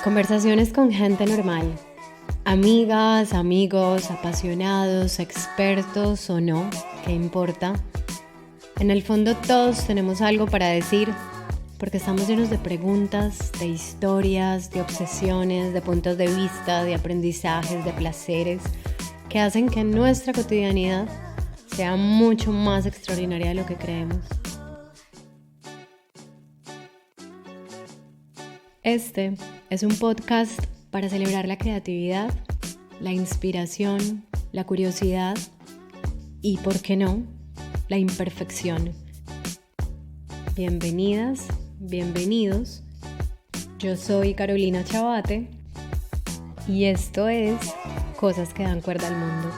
Conversaciones con gente normal. Amigas, amigos, apasionados, expertos o no, ¿qué importa? En el fondo todos tenemos algo para decir porque estamos llenos de preguntas, de historias, de obsesiones, de puntos de vista, de aprendizajes, de placeres que hacen que nuestra cotidianidad sea mucho más extraordinaria de lo que creemos. Este es un podcast para celebrar la creatividad, la inspiración, la curiosidad y, ¿por qué no?, la imperfección. Bienvenidas, bienvenidos. Yo soy Carolina Chabate y esto es Cosas que dan cuerda al mundo.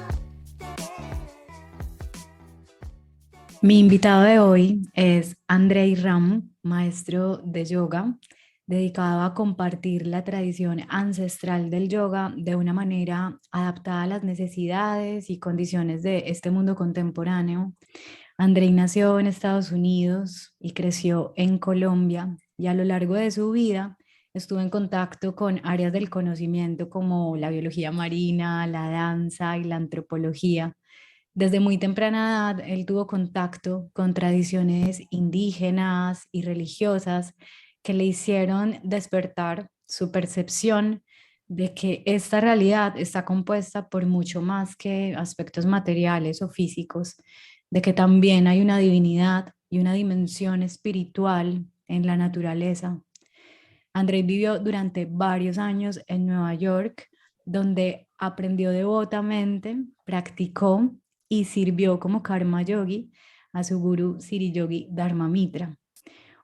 Mi invitado de hoy es Andrei Ram, maestro de yoga, dedicado a compartir la tradición ancestral del yoga de una manera adaptada a las necesidades y condiciones de este mundo contemporáneo. Andrei nació en Estados Unidos y creció en Colombia, y a lo largo de su vida estuvo en contacto con áreas del conocimiento como la biología marina, la danza y la antropología. Desde muy temprana edad, él tuvo contacto con tradiciones indígenas y religiosas que le hicieron despertar su percepción de que esta realidad está compuesta por mucho más que aspectos materiales o físicos, de que también hay una divinidad y una dimensión espiritual en la naturaleza. Andrés vivió durante varios años en Nueva York, donde aprendió devotamente, practicó y sirvió como karma yogi a su gurú Siri Yogi Dharma Mitra.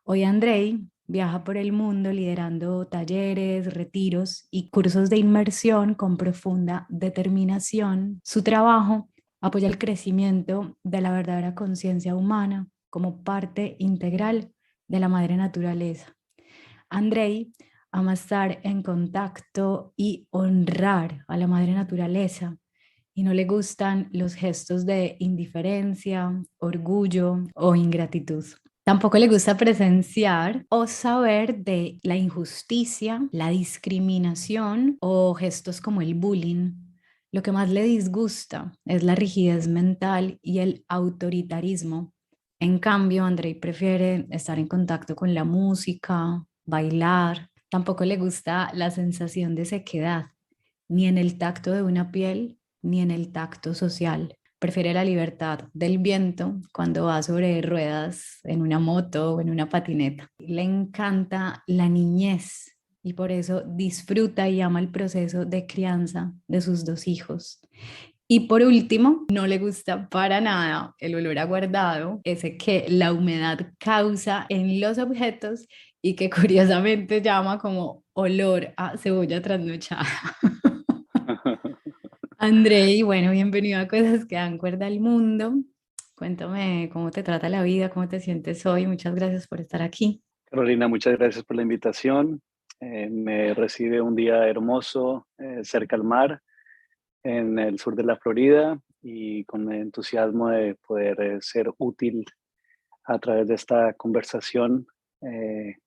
Hoy Andrei viaja por el mundo liderando talleres, retiros y cursos de inmersión con profunda determinación. Su trabajo apoya el crecimiento de la verdadera conciencia humana como parte integral de la madre naturaleza. Andrei ama estar en contacto y honrar a la madre naturaleza, y no le gustan los gestos de indiferencia, orgullo o ingratitud. Tampoco le gusta presenciar o saber de la injusticia, la discriminación o gestos como el bullying. Lo que más le disgusta es la rigidez mental y el autoritarismo. En cambio, Andrei prefiere estar en contacto con la música, bailar. Tampoco le gusta la sensación de sequedad, ni en el tacto de una piel, ni en el tacto social. Prefiere la libertad del viento cuando va sobre ruedas en una moto o en una patineta. Le encanta la niñez y por eso disfruta y ama el proceso de crianza de sus dos hijos. Y por último, no le gusta para nada el olor a guardado, ese que la humedad causa en los objetos y que curiosamente llama como olor a cebolla trasnochada. Andrei, bueno, bienvenido a Cosas que dan cuerda al mundo. Cuéntame cómo te trata la vida, cómo te sientes hoy. Muchas gracias por estar aquí. Carolina, muchas gracias por la invitación. Me recibe un día hermoso cerca al mar, en el sur de la Florida, y con el entusiasmo de poder ser útil a través de esta conversación eh,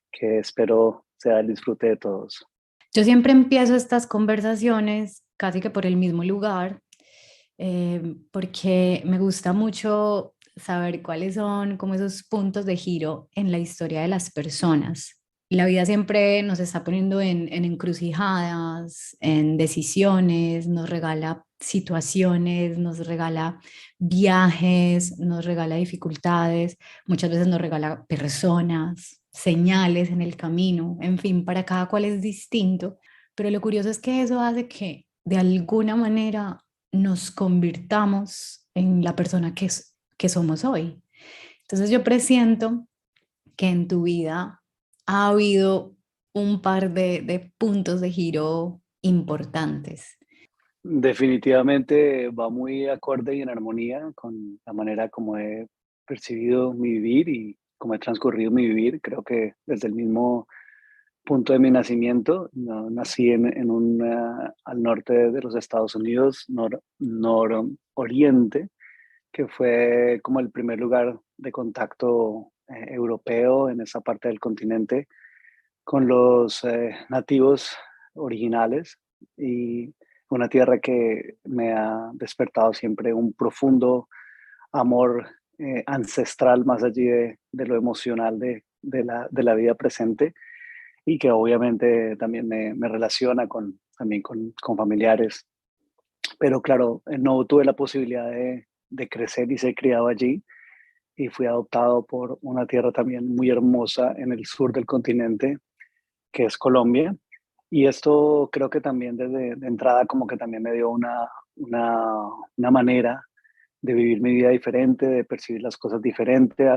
que espero sea el disfrute de todos. Yo siempre empiezo estas conversaciones casi que por el mismo lugar, porque me gusta mucho saber cuáles son como esos puntos de giro en la historia de las personas. La vida siempre nos está poniendo en encrucijadas, en decisiones, nos regala situaciones, nos regala viajes, nos regala dificultades, muchas veces nos regala personas, señales en el camino, en fin, para cada cual es distinto, pero lo curioso es que eso hace que de alguna manera nos convirtamos en la persona que somos hoy. Entonces yo presiento que en tu vida ha habido un par de puntos de giro importantes. Definitivamente va muy acorde y en armonía con la manera como he percibido mi vivir y cómo he transcurrido mi vivir. Creo que desde el mismo punto de mi nacimiento, no, nací al norte de los Estados Unidos, nororiente, que fue como el primer lugar de contacto europeo en esa parte del continente, con los nativos originales y una tierra que me ha despertado siempre un profundo amor ancestral más allí de lo emocional de la vida presente y que obviamente también me relaciona también con familiares. Pero claro, no tuve la posibilidad de crecer y ser criado allí y fui adoptado por una tierra también muy hermosa en el sur del continente, que es Colombia. Y esto creo que también desde de entrada como que también me dio una, una manera de vivir mi vida diferente, de percibir las cosas diferente,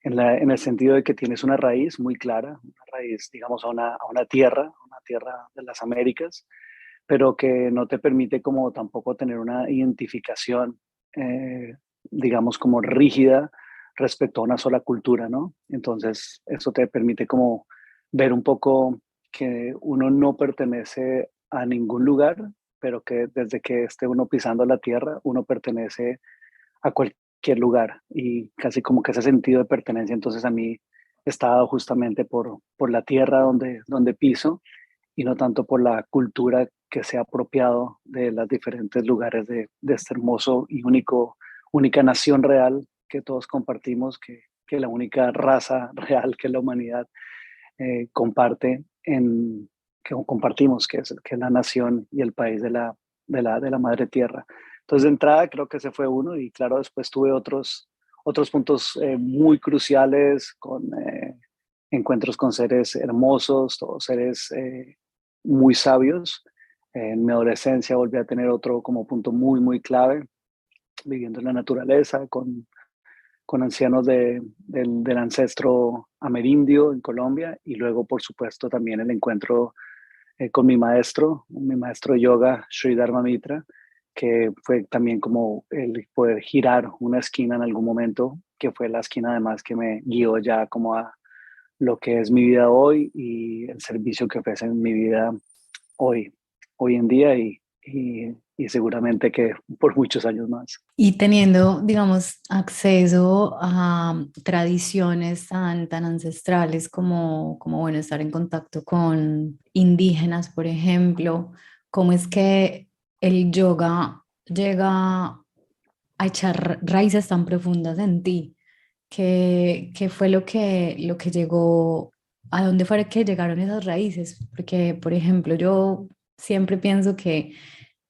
en el sentido de que tienes una raíz muy clara, una raíz, digamos, a una tierra de las Américas, pero que no te permite como tampoco tener una identificación, digamos, como rígida respecto a una sola cultura, ¿no? Entonces, eso te permite como ver un poco que uno no pertenece a ningún lugar, pero que desde que esté uno pisando la tierra, uno pertenece a cualquier lugar y casi como que ese sentido de pertenencia entonces a mí está dado justamente por la tierra donde piso y no tanto por la cultura que se ha apropiado de los diferentes lugares de este hermoso y única nación real que todos compartimos, que la única raza real que la humanidad comparte que compartimos, que es la nación y el país de la madre tierra. Entonces, de entrada, creo que ese fue uno, y claro, después tuve otros puntos muy cruciales con encuentros con seres hermosos, todos seres muy sabios. En mi adolescencia volví a tener otro como punto muy clave, viviendo en la naturaleza, con ancianos del ancestro amerindio en Colombia y luego, por supuesto, también el encuentro con mi maestro de yoga, Sri Dharma Mitra, que fue también como el poder girar una esquina en algún momento, que fue la esquina además que me guió ya como a lo que es mi vida hoy y el servicio que ofrece en mi vida hoy, hoy en día y seguramente que por muchos años más. Y teniendo, digamos, acceso a tradiciones tan ancestrales como, bueno, estar en contacto con indígenas, por ejemplo, ¿cómo es que el yoga llega a echar raíces tan profundas en ti? ¿Qué fue lo que llegó, a dónde fue que llegaron esas raíces? Porque, por ejemplo, yo siempre pienso que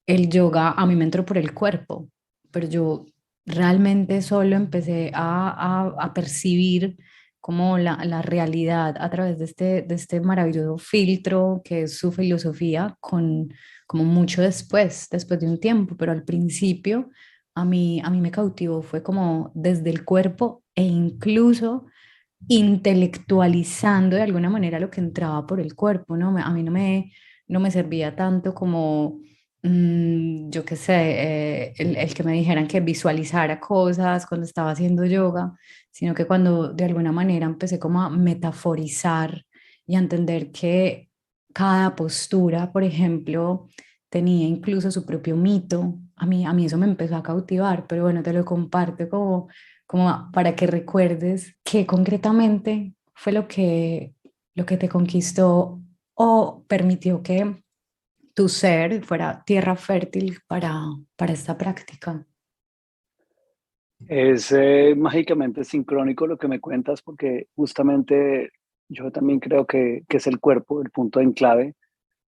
el yoga a mí me entró por el cuerpo, pero yo realmente solo empecé a percibir como la realidad a través de este maravilloso filtro que es su filosofía, como mucho después de un tiempo, pero al principio a mí me cautivó, fue como desde el cuerpo e incluso intelectualizando de alguna manera lo que entraba por el cuerpo, ¿no? A mí no me servía tanto como, yo qué sé, el que me dijeran que visualizara cosas cuando estaba haciendo yoga, sino que cuando de alguna manera empecé como a metaforizar y a entender que cada postura, por ejemplo, tenía incluso su propio mito. A mí eso me empezó a cautivar, pero bueno, te lo comparto como para que recuerdes qué concretamente fue lo que te conquistó o permitió que tu ser fuera tierra fértil para esta práctica. Es mágicamente sincrónico lo que me cuentas porque justamente yo también creo que es el cuerpo, el punto de enclave.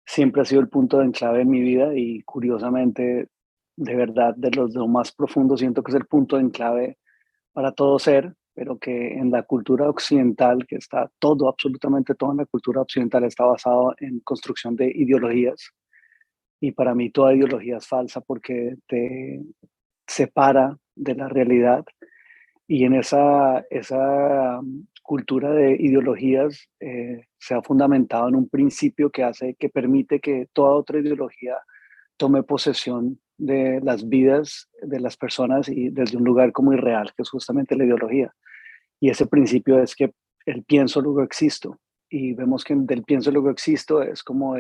Siempre ha sido el punto de enclave en mi vida y curiosamente, de verdad, de lo más profundo, siento que es el punto de enclave para todo ser, pero que en la cultura occidental, que está todo, absolutamente todo en la cultura occidental está basado en construcción de ideologías. Y para mí toda ideología es falsa porque te separa de la realidad y en esa cultura de ideologías se ha fundamentado en un principio que permite que toda otra ideología tome posesión de las vidas de las personas y desde un lugar como irreal, que es justamente la ideología. Y ese principio es que el pienso luego existo. Y vemos que del pienso luego existo es como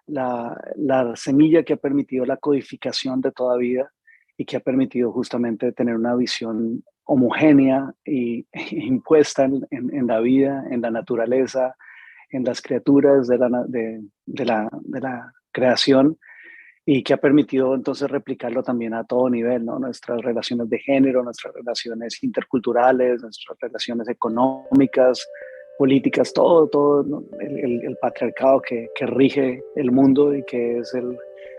la semilla que ha permitido la codificación de toda vida y que ha permitido justamente tener una visión homogénea y impuesta en la vida, en la naturaleza, en las criaturas de la creación, y que ha permitido entonces replicarlo también a todo nivel, ¿no? Nuestras relaciones de género, nuestras relaciones interculturales, nuestras relaciones económicas, políticas, todo, ¿no? El patriarcado que rige el mundo y que es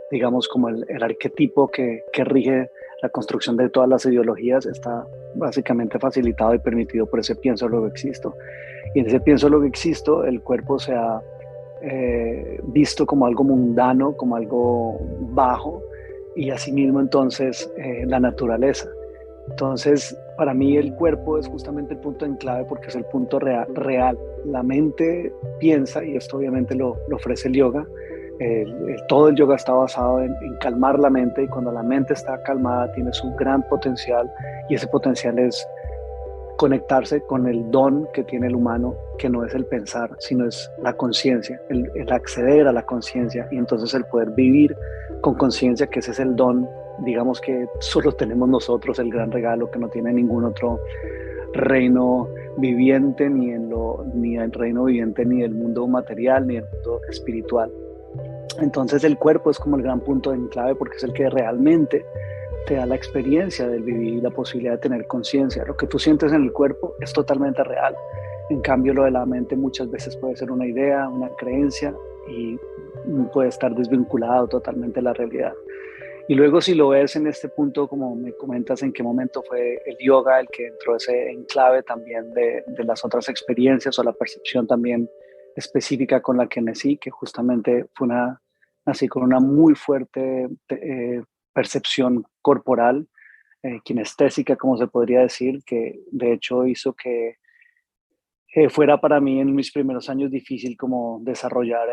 digamos, como el arquetipo que rige la construcción de todas las ideologías, está básicamente facilitado y permitido por ese pienso lo que existo. Y en ese pienso lo que existo, el cuerpo se ha visto como algo mundano, como algo bajo, y asimismo entonces la naturaleza. Entonces, para mí el cuerpo es justamente el punto en clave porque es el punto real. La mente piensa, y esto obviamente lo ofrece el yoga. Todo el yoga está basado en calmar la mente, y cuando la mente está calmada tiene su gran potencial, y ese potencial es conectarse con el don que tiene el humano, que no es el pensar, sino es la conciencia, el acceder a la conciencia, y entonces el poder vivir con conciencia, que ese es el don, digamos, que solo tenemos nosotros, el gran regalo que no tiene ningún otro reino viviente, ni el reino viviente, ni el mundo material, ni el mundo espiritual. Entonces el cuerpo es como el gran punto en clave porque es el que realmente te da la experiencia del vivir y la posibilidad de tener conciencia. Lo que tú sientes en el cuerpo es totalmente real. En cambio, lo de la mente muchas veces puede ser una idea, una creencia, y puede estar desvinculado totalmente de la realidad. Y luego, si lo ves en este punto, como me comentas, en qué momento fue el yoga el que entró ese enclave también de las otras experiencias, o la percepción también específica con la que nací, que justamente nací con una muy fuerte percepción corporal, kinestésica, como se podría decir, que de hecho hizo que fuera para mí en mis primeros años difícil como desarrollar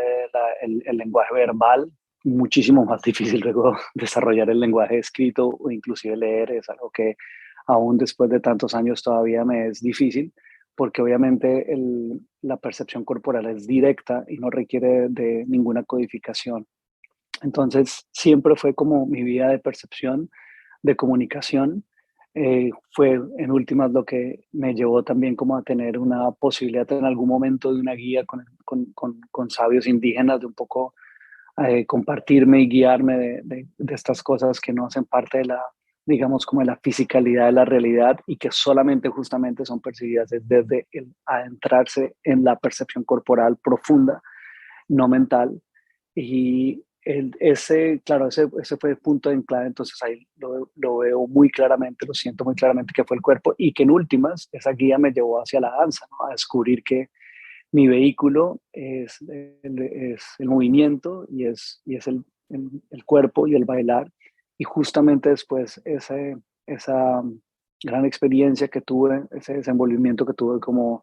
el lenguaje verbal, muchísimo más difícil luego desarrollar el lenguaje escrito o inclusive leer. Es algo que aún después de tantos años todavía me es difícil, porque obviamente la percepción corporal es directa y no requiere de ninguna codificación. Entonces siempre fue como mi vida de percepción, de comunicación. Fue en últimas lo que me llevó también como a tener una posibilidad en algún momento de una guía con sabios indígenas, de un poco compartirme y guiarme de estas cosas que no hacen parte de digamos, como de la fisicalidad de la realidad, y que solamente justamente son percibidas desde el adentrarse en la percepción corporal profunda, no mental. Y claro, ese fue el punto de clave. Entonces ahí lo veo muy claramente, lo siento muy claramente, que fue el cuerpo, y que en últimas esa guía me llevó hacia la danza, ¿no? A descubrir que mi vehículo es el movimiento, y es el cuerpo y el bailar. Y justamente después esa gran experiencia que tuve, ese desenvolvimiento que tuve como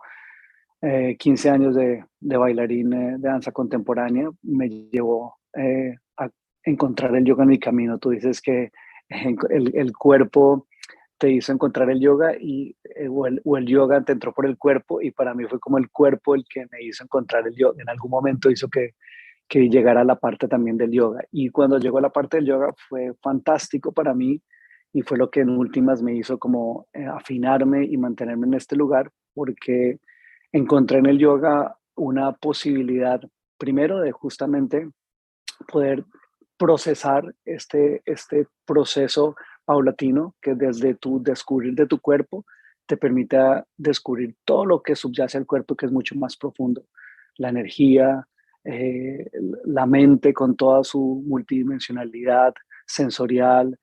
15 años de bailarín de danza contemporánea, me llevó a encontrar el yoga en mi camino. Tú dices que el cuerpo te hizo encontrar el yoga, o el yoga te entró por el cuerpo, y para mí fue como el cuerpo el que me hizo encontrar el yoga. En algún momento hizo que llegara a la parte también del yoga. Y cuando llegó a la parte del yoga fue fantástico para mí, y fue lo que en últimas me hizo como afinarme y mantenerme en este lugar, porque encontré en el yoga una posibilidad, primero, de justamente poder procesar este proceso paulatino, que desde tu descubrir de tu cuerpo te permite descubrir todo lo que subyace al cuerpo, que es mucho más profundo. La energía, eh, la mente con toda su multidimensionalidad sensorial,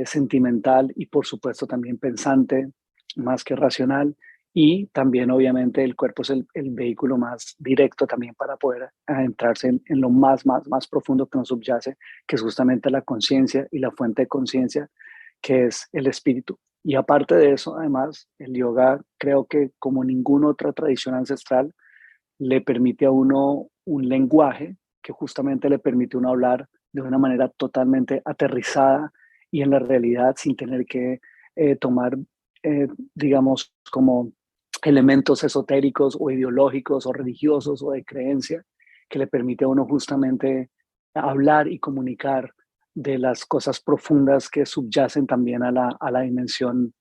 sentimental, y por supuesto también pensante, más que racional. Y también obviamente el cuerpo es el vehículo más directo también para poder adentrarse en lo más profundo que nos subyace, que es justamente la conciencia y la fuente de conciencia, que es el espíritu. Y aparte de eso, además, el yoga, creo que como ninguna otra tradición ancestral, le permite a uno un lenguaje que justamente le permite a uno hablar de una manera totalmente aterrizada y en la realidad, sin tener que tomar, digamos, como elementos esotéricos o ideológicos o religiosos o de creencia, que le permite a uno justamente hablar y comunicar de las cosas profundas que subyacen también a la dimensión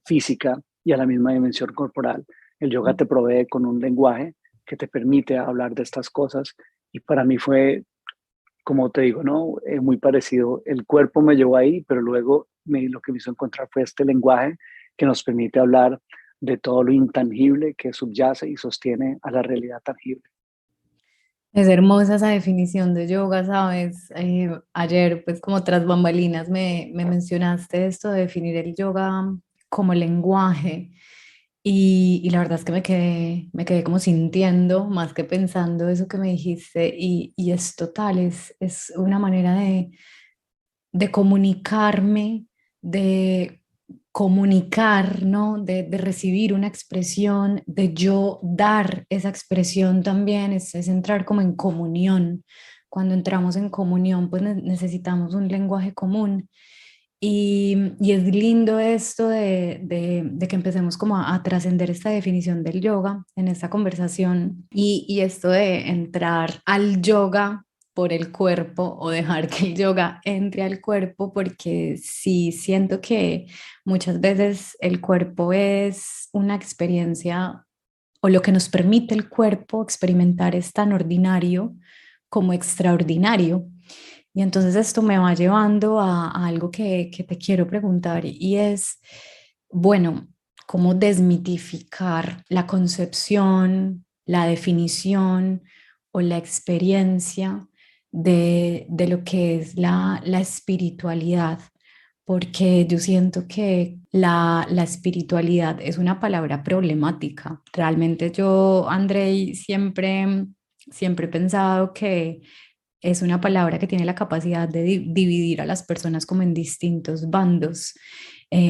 física y a la misma dimensión corporal. El yoga te provee con un lenguaje que te permite hablar de estas cosas. Y para mí fue, como te digo, ¿no? Muy parecido. El cuerpo me llevó ahí, pero luego lo que me hizo encontrar fue este lenguaje que nos permite hablar de todo lo intangible que subyace y sostiene a la realidad tangible. Es hermosa esa definición de yoga, ¿sabes? Ayer, pues como tras bambalinas, me mencionaste esto de definir el yoga como lenguaje y la verdad es que me quedé como sintiendo más que pensando eso que me dijiste y es total, es una manera de comunicarme, de comunicar, ¿no? De recibir una expresión, de yo dar esa expresión también, es entrar como en comunión. Cuando entramos en comunión, pues necesitamos un lenguaje común. Y es lindo esto de que empecemos como a trascender esta definición del yoga en esta conversación y esto de entrar al yoga por el cuerpo o dejar que el yoga entre al cuerpo, porque sí siento que muchas veces el cuerpo es una experiencia o lo que nos permite el cuerpo experimentar es tan ordinario como extraordinario. Y entonces esto me va llevando a algo que te quiero preguntar y es, bueno, ¿cómo desmitificar la concepción, la definición o la experiencia de lo que es la espiritualidad? Porque yo siento que la espiritualidad es una palabra problemática. Realmente yo, Andrei, siempre he pensado que es una palabra que tiene la capacidad de dividir a las personas como en distintos bandos.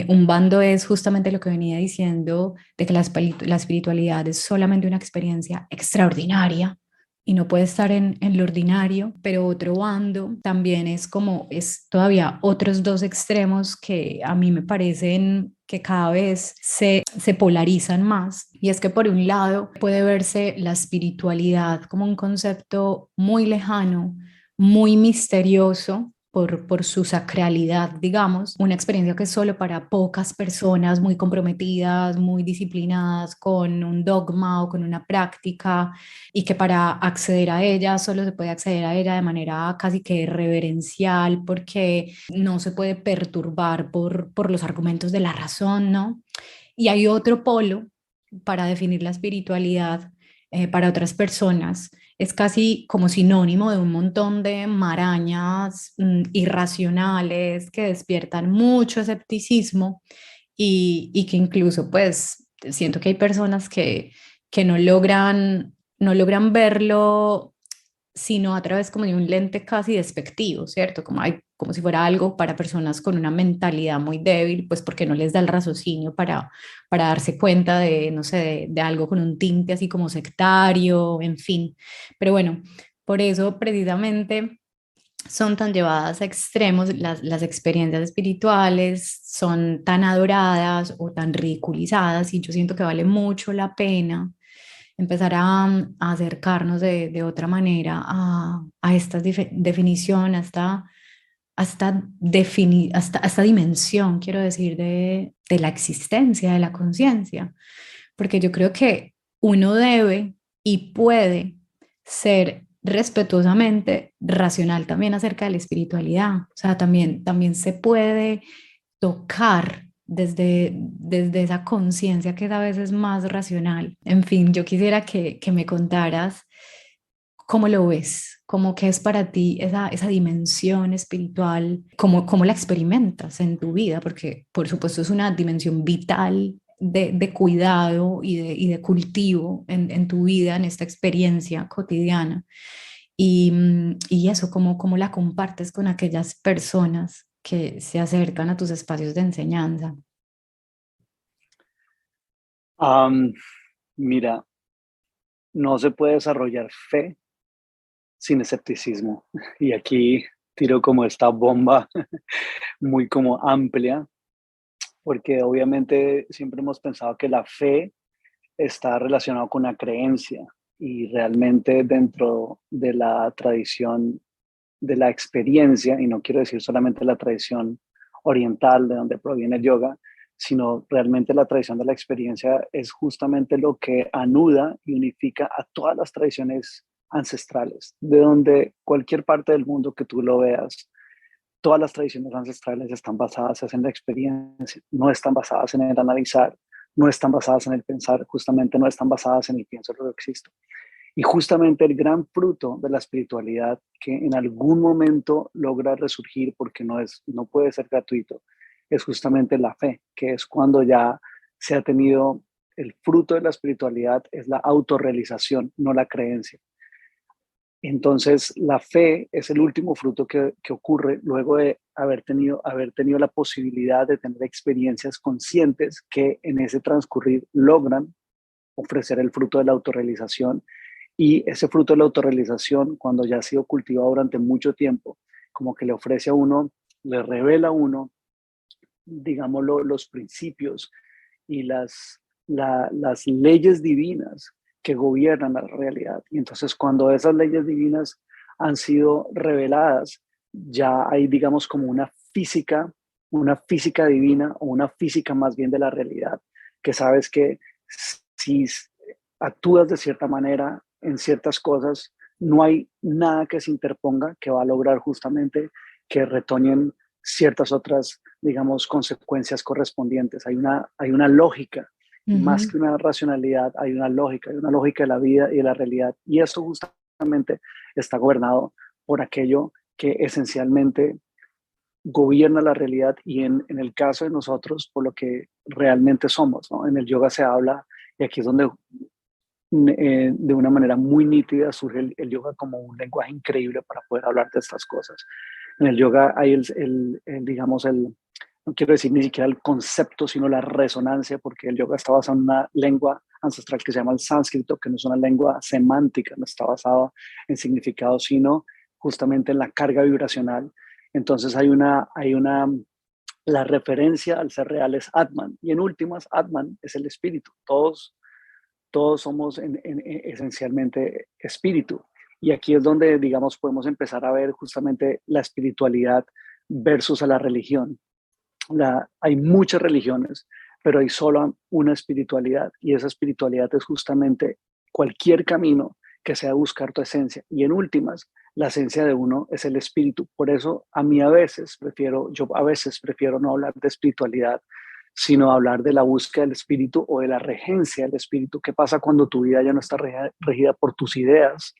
Un bando es justamente lo que venía diciendo, de que la espiritualidad es solamente una experiencia extraordinaria y no puede estar en lo ordinario, pero otro bando también es como, es todavía otros dos extremos que a mí me parecen que cada vez se polarizan más. Y es que por un lado puede verse la espiritualidad como un concepto muy lejano, muy misterioso, por su sacralidad, digamos, una experiencia que es solo para pocas personas muy comprometidas, muy disciplinadas con un dogma o con una práctica y que para acceder a ella solo se puede acceder a ella de manera casi que reverencial porque no se puede perturbar por los argumentos de la razón, ¿no? Y hay otro polo para definir la espiritualidad para otras personas. Es casi como sinónimo de un montón de marañas irracionales que despiertan mucho escepticismo y que incluso pues siento que hay personas que no logran verlo sino a través como de un lente casi despectivo, ¿cierto? Como si fuera algo para personas con una mentalidad muy débil, pues porque no les da el raciocinio para darse cuenta de, no sé, de algo con un tinte así como sectario, en fin. Pero bueno, por eso precisamente son tan llevadas a extremos las experiencias espirituales, son tan adoradas o tan ridiculizadas y yo siento que vale mucho la pena empezar a acercarnos de otra manera a esta definición, a esta dimensión, quiero decir, de la existencia, de la conciencia. Porque yo creo que uno debe y puede ser respetuosamente racional también acerca de la espiritualidad. O sea, también se puede tocar desde esa conciencia que es a veces más racional. En fin, yo quisiera que me contaras cómo lo ves, cómo que es para ti esa dimensión espiritual, cómo la experimentas en tu vida, porque por supuesto es una dimensión vital de cuidado y de cultivo en tu vida, en esta experiencia cotidiana. Y eso, cómo la compartes con aquellas personas que se acercan a tus espacios de enseñanza. Am, Mira, no se puede desarrollar fe sin escepticismo. Y aquí tiro como esta bomba muy como amplia, porque obviamente siempre hemos pensado que la fe está relacionado con una creencia y realmente dentro de la tradición de la experiencia, y no quiero decir solamente la tradición oriental de donde proviene el yoga, sino realmente la tradición de la experiencia es justamente lo que anuda y unifica a todas las tradiciones ancestrales, de donde cualquier parte del mundo que tú lo veas, todas las tradiciones ancestrales están basadas en la experiencia, no están basadas en el analizar, no están basadas en el pensar, justamente no están basadas en el pienso lo que existo. Y justamente el gran fruto de la espiritualidad que en algún momento logra resurgir porque no puede ser gratuito, es justamente la fe, que es cuando ya se ha tenido el fruto de la espiritualidad, es la autorrealización, no la creencia. Entonces, la fe es el último fruto que ocurre luego de haber tenido la posibilidad de tener experiencias conscientes que en ese transcurrir logran ofrecer el fruto de la autorrealización. Y ese fruto de la autorrealización, cuando ya ha sido cultivado durante mucho tiempo, como que le ofrece a uno, le revela a uno, digámoslo, los principios y las leyes divinas que gobiernan la realidad. Y entonces cuando esas leyes divinas han sido reveladas, ya hay, digamos, como una física divina o una física más bien de la realidad, que sabes que si actúas de cierta manera en ciertas cosas, no hay nada que se interponga que va a lograr justamente que retoñen ciertas otras, digamos, consecuencias correspondientes. Hay una lógica, más Ujú. que una racionalidad, hay una lógica de la vida y de la realidad. Y eso justamente está gobernado por aquello que esencialmente gobierna la realidad y en el caso de nosotros, por lo que realmente somos, ¿no? En el yoga se habla, y aquí es donde de una manera muy nítida surge el yoga como un lenguaje increíble para poder hablar de estas cosas. En el yoga hay digamos, no quiero decir ni siquiera el concepto, sino la resonancia, porque el yoga está basado en una lengua ancestral que se llama el sánscrito, que no es una lengua semántica, no está basado en significado, sino justamente en la carga vibracional. Entonces la referencia al ser real es Atman, y en últimas, Atman es el espíritu. Todos somos esencialmente espíritu. Y aquí es donde, digamos, podemos empezar a ver justamente la espiritualidad versus a la religión. Hay muchas religiones, pero hay solo una espiritualidad, y esa espiritualidad es justamente cualquier camino que sea buscar tu esencia. Y en últimas, la esencia de uno es el espíritu. Por eso yo a veces prefiero no hablar de espiritualidad, sino hablar de la búsqueda del espíritu o de la regencia del espíritu. ¿Qué pasa cuando tu vida ya no está regida por tus ideas,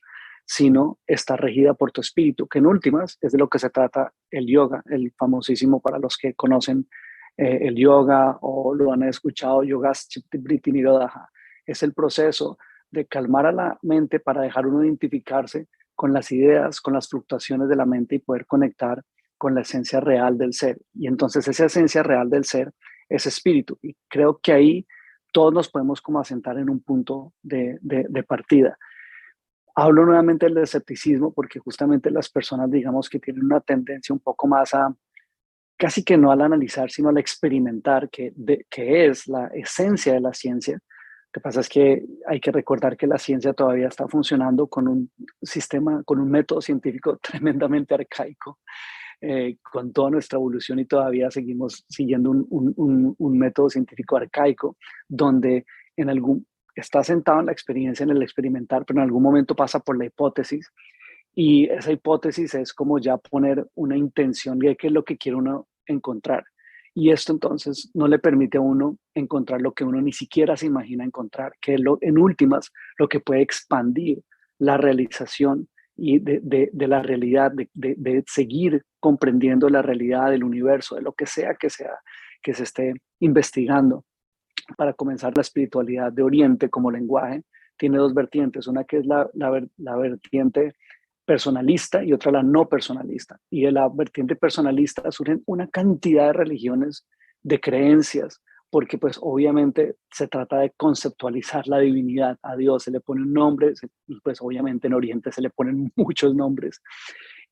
sino está regida por tu espíritu? Que en últimas es de lo que se trata el yoga, el famosísimo, para los que conocen el yoga o lo han escuchado, Yogasthiti Vritti Nirodha. Es el proceso de calmar a la mente para dejar uno identificarse con las ideas, con las fluctuaciones de la mente y poder conectar con la esencia real del ser. Y entonces esa esencia real del ser es espíritu. Y creo que ahí todos nos podemos como asentar en un punto de partida. Hablo nuevamente del escepticismo porque justamente las personas, digamos, que tienen una tendencia un poco más a, casi que no al analizar, sino al experimentar, que es la esencia de la ciencia. Lo que pasa es que hay que recordar que la ciencia todavía está funcionando con un sistema, con un método científico tremendamente arcaico, con toda nuestra evolución, y todavía seguimos siguiendo un método científico arcaico, donde en algún, está sentado en la experiencia, en el experimentar, pero en algún momento pasa por la hipótesis, y esa hipótesis es como ya poner una intención de qué es lo que quiere uno encontrar. Y esto entonces no le permite a uno encontrar lo que uno ni siquiera se imagina encontrar, que es en últimas lo que puede expandir la realización y de la realidad, de seguir comprendiendo la realidad del universo, de lo que sea que se esté investigando. Para comenzar, la espiritualidad de Oriente como lenguaje tiene dos vertientes, una que es la vertiente personalista y otra la no personalista. Y de la vertiente personalista surgen una cantidad de religiones, de creencias, porque pues obviamente se trata de conceptualizar la divinidad. A Dios se le pone un nombre, y pues obviamente en Oriente se le ponen muchos nombres.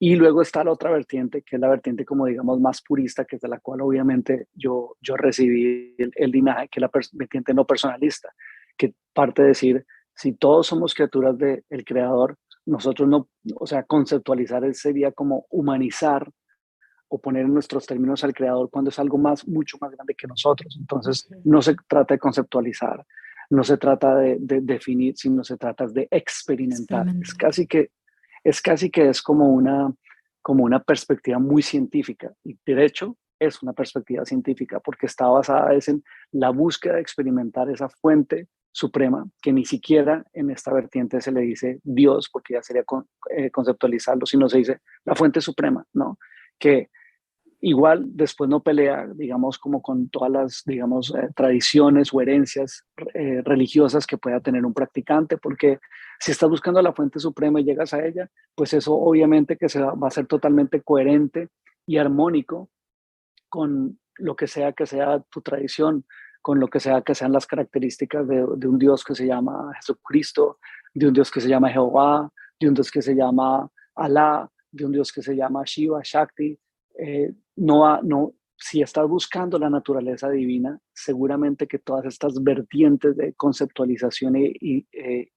Y luego está la otra vertiente, que es la vertiente como digamos más purista, que es de la cual obviamente yo recibí el linaje, que es la vertiente no personalista, que parte de decir, si todos somos criaturas del creador, nosotros no, o sea, conceptualizar sería como humanizar o poner en nuestros términos al creador cuando es algo mucho más grande que nosotros. Entonces, no se trata de conceptualizar, no se trata de definir, sino se trata de experimentar. Es como una perspectiva muy científica, y de hecho es una perspectiva científica porque está basada en la búsqueda de experimentar esa fuente suprema, que ni siquiera en esta vertiente se le dice Dios, porque ya sería conceptualizarlo, sino se dice la fuente suprema, ¿no? Que igual después no pelea, digamos, como con todas las, digamos, tradiciones o herencias religiosas que pueda tener un practicante, porque si estás buscando la fuente suprema y llegas a ella, pues eso obviamente va a ser totalmente coherente y armónico con lo que sea tu tradición, con lo que sea que sean las características de un Dios que se llama Jesucristo, de un Dios que se llama Jehová, de un Dios que se llama Alá, de un Dios que se llama Shiva, Shakti. No, si estás buscando la naturaleza divina, seguramente que todas estas vertientes de conceptualización y de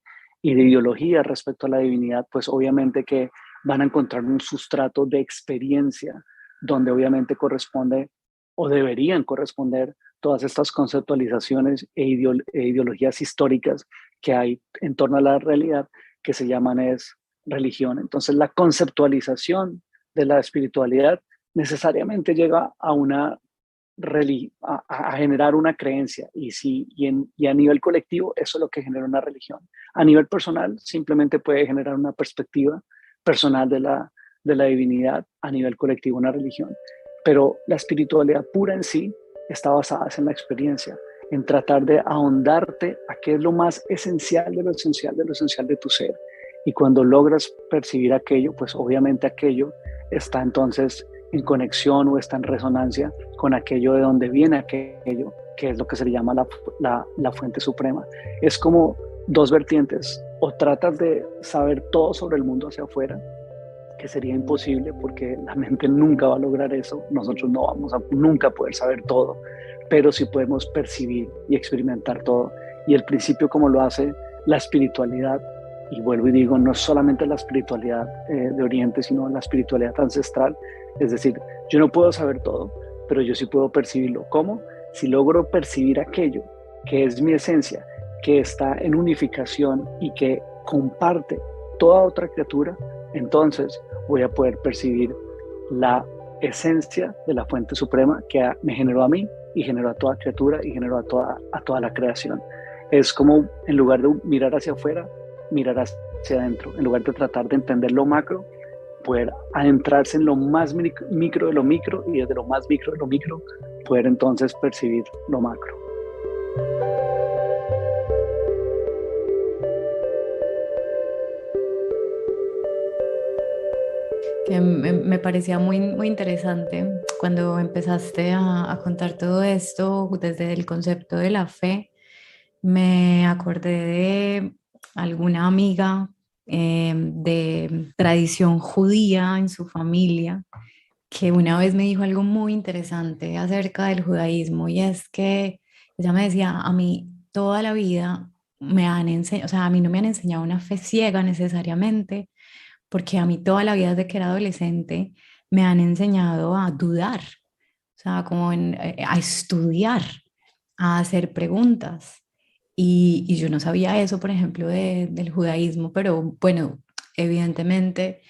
ideología respecto a la divinidad, pues obviamente que van a encontrar un sustrato de experiencia donde obviamente corresponde o deberían corresponder todas estas conceptualizaciones e ideologías históricas que hay en torno a la realidad, que se llaman religión. Entonces, la conceptualización de la espiritualidad necesariamente llega a generar una creencia, y a nivel colectivo eso es lo que genera una religión. A nivel personal simplemente puede generar una perspectiva personal de la divinidad, a nivel colectivo una religión. Pero la espiritualidad pura en sí está basada en la experiencia, en tratar de ahondarte a qué es lo más esencial de lo esencial de lo esencial de tu ser. Y cuando logras percibir aquello, pues obviamente aquello está entonces en conexión o está en resonancia con aquello de donde viene aquello, que es lo que se le llama la fuente suprema. Es como dos vertientes: o tratas de saber todo sobre el mundo hacia afuera, que sería imposible porque la mente nunca va a lograr eso, nosotros no vamos a nunca poder saber todo, pero sí podemos percibir y experimentar todo. Y el principio, como lo hace la espiritualidad, y vuelvo y digo, no es solamente la espiritualidad de Oriente, sino la espiritualidad ancestral, es decir, yo no puedo saber todo, pero yo sí puedo percibirlo. ¿Cómo? Si logro percibir aquello que es mi esencia, que está en unificación y que comparte toda otra criatura, entonces voy a poder percibir la esencia de la fuente suprema que me generó a mí y generó a toda criatura y generó a toda la creación. Es como, en lugar de mirar hacia afuera, mirar hacia adentro. En lugar de tratar de entender lo macro, poder adentrarse en lo más micro de lo micro, y desde lo más micro de lo micro poder entonces percibir lo macro. Que me parecía muy, muy interesante cuando empezaste a contar todo esto desde el concepto de la fe. Me acordé de alguna amiga de tradición judía en su familia, que una vez me dijo algo muy interesante acerca del judaísmo, y es que ella me decía: a mí toda la vida me han enseñado, o sea, a mí no me han enseñado una fe ciega necesariamente, porque a mí toda la vida desde que era adolescente me han enseñado a dudar, o sea, como a estudiar, a hacer preguntas. Y yo no sabía eso, por ejemplo, del judaísmo, pero bueno, evidentemente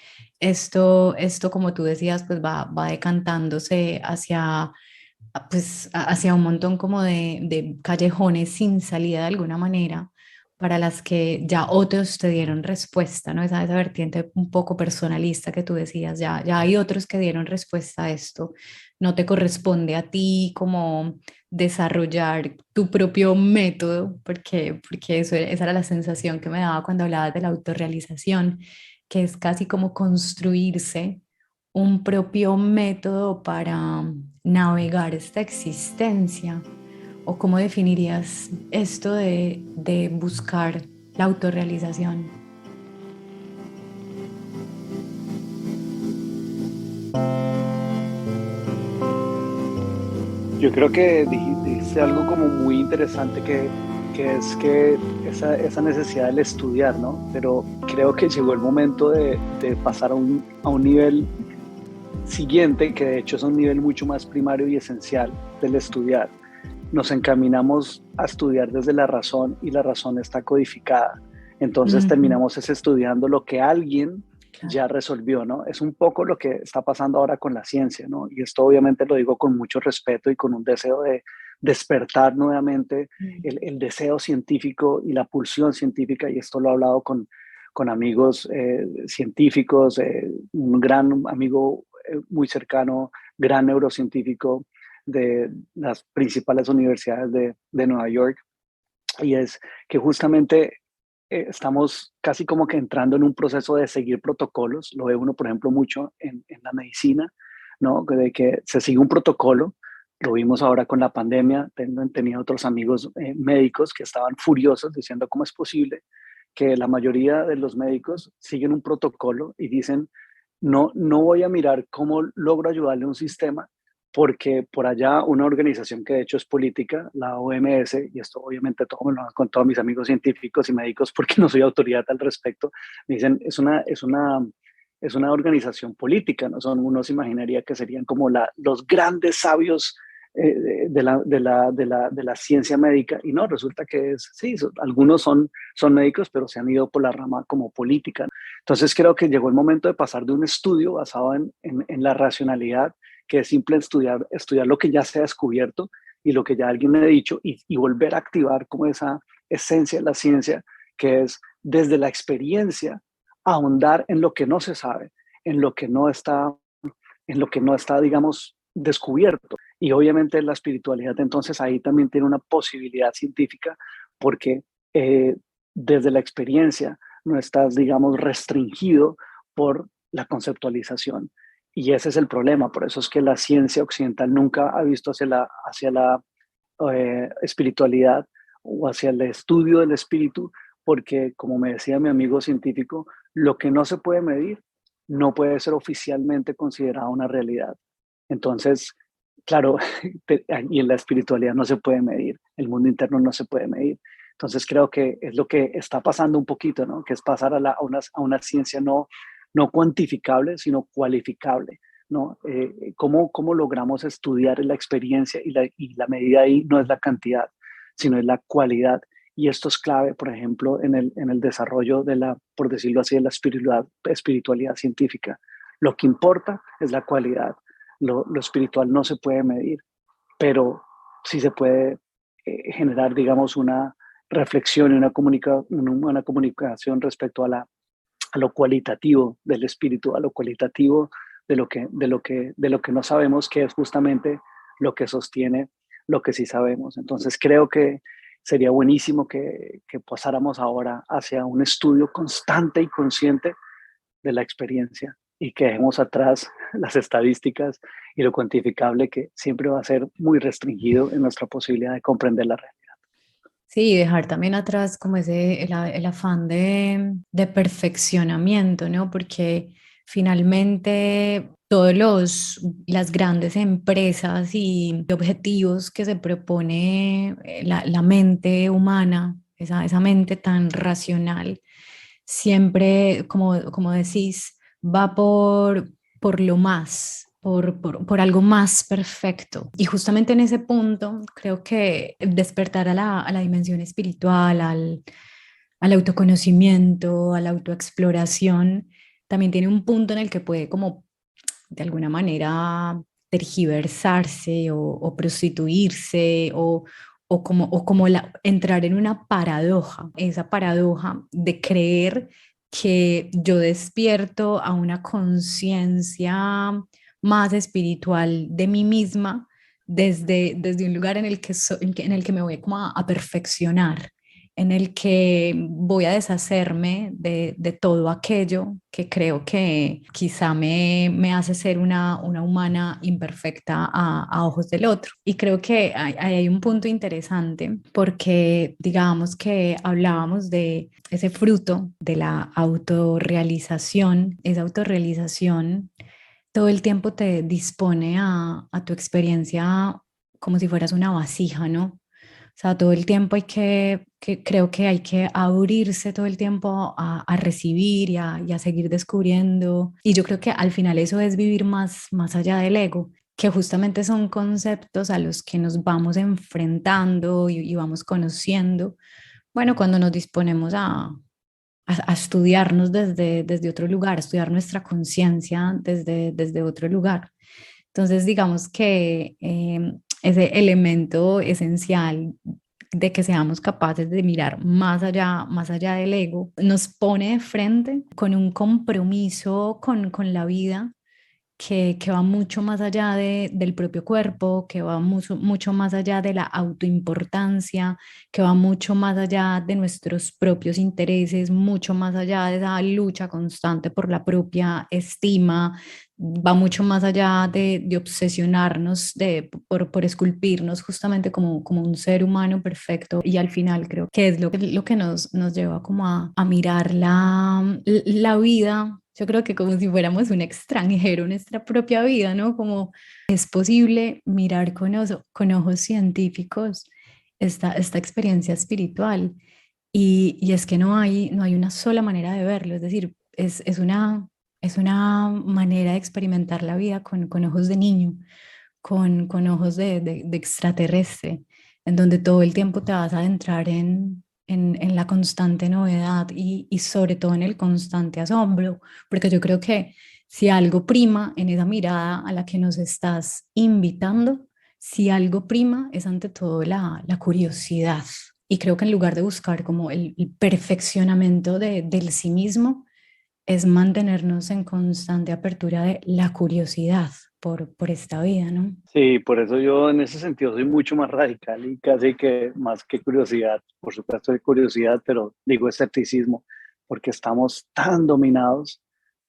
esto como tú decías, pues va decantándose hacia, pues, hacia un montón como de callejones sin salida de alguna manera, para las que ya otros te dieron respuesta, ¿no? Esa vertiente un poco personalista que tú decías, ya hay otros que dieron respuesta a esto. No te corresponde a ti como desarrollar tu propio método, porque esa era la sensación que me daba cuando hablabas de la autorrealización, que es casi como construirse un propio método para navegar esta existencia. ¿O cómo definirías esto de buscar la autorrealización? Yo creo que dijiste algo como muy interesante, que es que esa necesidad del estudiar, ¿no? Pero creo que llegó el momento de pasar a un nivel siguiente, que de hecho es un nivel mucho más primario y esencial del estudiar, nos encaminamos a estudiar desde la razón y la razón está codificada. Entonces Ujú, terminamos estudiando lo que alguien claro. ya resolvió, ¿no? Es un poco lo que está pasando ahora con la ciencia, ¿no? Y esto obviamente lo digo con mucho respeto y con un deseo de despertar nuevamente Mm. el deseo científico y la pulsión científica, y esto lo he hablado con amigos científicos, un gran amigo muy cercano, gran neurocientífico de las principales universidades de Nueva York, y es que justamente estamos casi como que entrando en un proceso de seguir protocolos. Lo ve uno, por ejemplo, mucho en la medicina, ¿no? De que se sigue un protocolo. Lo vimos ahora con la pandemia. Tenía otros amigos médicos que estaban furiosos diciendo cómo es posible que la mayoría de los médicos siguen un protocolo y dicen, no, no voy a mirar cómo logro ayudarle a un sistema, porque por allá una organización que de hecho es política, la OMS, y esto obviamente todo me lo han contado mis amigos científicos y médicos porque no soy autoridad al respecto, me dicen, es una organización política, ¿no? Uno se imaginaría que serían como los grandes sabios de la ciencia médica, y no, resulta que sí, algunos son médicos, pero se han ido por la rama como política. Entonces creo que llegó el momento de pasar de un estudio basado en la racionalidad, que es simple estudiar lo que ya se ha descubierto y lo que ya alguien me ha dicho, y volver a activar como esa esencia de la ciencia, que es desde la experiencia ahondar en lo que no se sabe, en lo que no está, en lo que no está, digamos, descubierto. Y obviamente la espiritualidad entonces ahí también tiene una posibilidad científica, porque eh, desde la experiencia no estás, digamos, restringido por la conceptualización. Y ese es el problema. Por eso es que la ciencia occidental nunca ha visto hacia la espiritualidad o hacia el estudio del espíritu, porque, como me decía mi amigo científico, lo que no se puede medir no puede ser oficialmente considerado una realidad. Entonces, claro, y en la espiritualidad no se puede medir, el mundo interno no se puede medir. Entonces creo que es lo que está pasando un poquito, ¿no? Que es pasar a una ciencia no cuantificable, sino cualificable, ¿no? ¿Cómo logramos estudiar la experiencia y la medida ahí no es la cantidad, sino es la cualidad? Y esto es clave, por ejemplo, en el desarrollo de por decirlo así, de la espiritualidad científica. Lo que importa es la cualidad. Lo espiritual no se puede medir, pero sí se puede generar, digamos, una reflexión y una comunicación respecto a lo cualitativo del espíritu, a lo cualitativo de lo que no sabemos, que es justamente lo que sostiene lo que sí sabemos. Entonces creo que sería buenísimo que pasáramos ahora hacia un estudio constante y consciente de la experiencia y que dejemos atrás las estadísticas y lo cuantificable, que siempre va a ser muy restringido en nuestra posibilidad de comprender la realidad. Sí, dejar también atrás como el afán de perfeccionamiento, ¿no? Porque finalmente las grandes empresas y objetivos que se propone la mente humana, esa mente tan racional, siempre, como decís, va por lo más, por algo más perfecto. Y justamente en ese punto, creo que despertar a la dimensión espiritual, al autoconocimiento, a la autoexploración, también tiene un punto en el que puede como de alguna manera tergiversarse o prostituirse o como entrar en una paradoja, esa paradoja de creer que yo despierto a una conciencia más espiritual de mí misma desde un lugar en el que me voy como a perfeccionar, en el que voy a deshacerme de todo aquello que creo que quizá me hace ser una humana imperfecta a ojos del otro. Y creo que hay un punto interesante porque digamos que hablábamos de ese fruto de la autorrealización, esa autorrealización todo el tiempo te dispone a tu experiencia como si fueras una vasija, ¿no? sea, todo el tiempo creo que hay que abrirse todo el tiempo a recibir y a seguir descubriendo. Y yo creo que al final eso es vivir más allá del ego, que justamente son conceptos a los que nos vamos enfrentando y vamos conociendo, bueno, cuando nos disponemos a estudiarnos desde otro lugar, a estudiar nuestra conciencia desde otro lugar. Entonces, digamos que ese elemento esencial de que seamos capaces de mirar más allá del ego, nos pone de frente con un compromiso con la vida que va mucho más allá del propio cuerpo, que va mucho más allá de la autoimportancia, que va mucho más allá de nuestros propios intereses, mucho más allá de esa lucha constante por la propia estima, va mucho más allá de obsesionarnos, por esculpirnos justamente como un ser humano perfecto. Y al final creo que es lo que nos lleva como a mirar la vida. Yo creo que como si fuéramos un extranjero en nuestra propia vida, ¿no? Como es posible mirar con ojos científicos esta experiencia espiritual. Y es que no hay una sola manera de verlo, es decir, es una manera de experimentar la vida con ojos de niño, con ojos de extraterrestre, en donde todo el tiempo te vas a adentrar en la constante novedad y sobre todo en el constante asombro, porque yo creo que si algo prima en esa mirada a la que nos estás invitando, si algo prima es ante todo la curiosidad. Y creo que en lugar de buscar como el perfeccionamiento del sí mismo, es mantenernos en constante apertura de la curiosidad por esta vida, ¿no? Sí, por eso yo en ese sentido soy mucho más radical y casi que más que curiosidad, por supuesto hay curiosidad, pero digo escepticismo, porque estamos tan dominados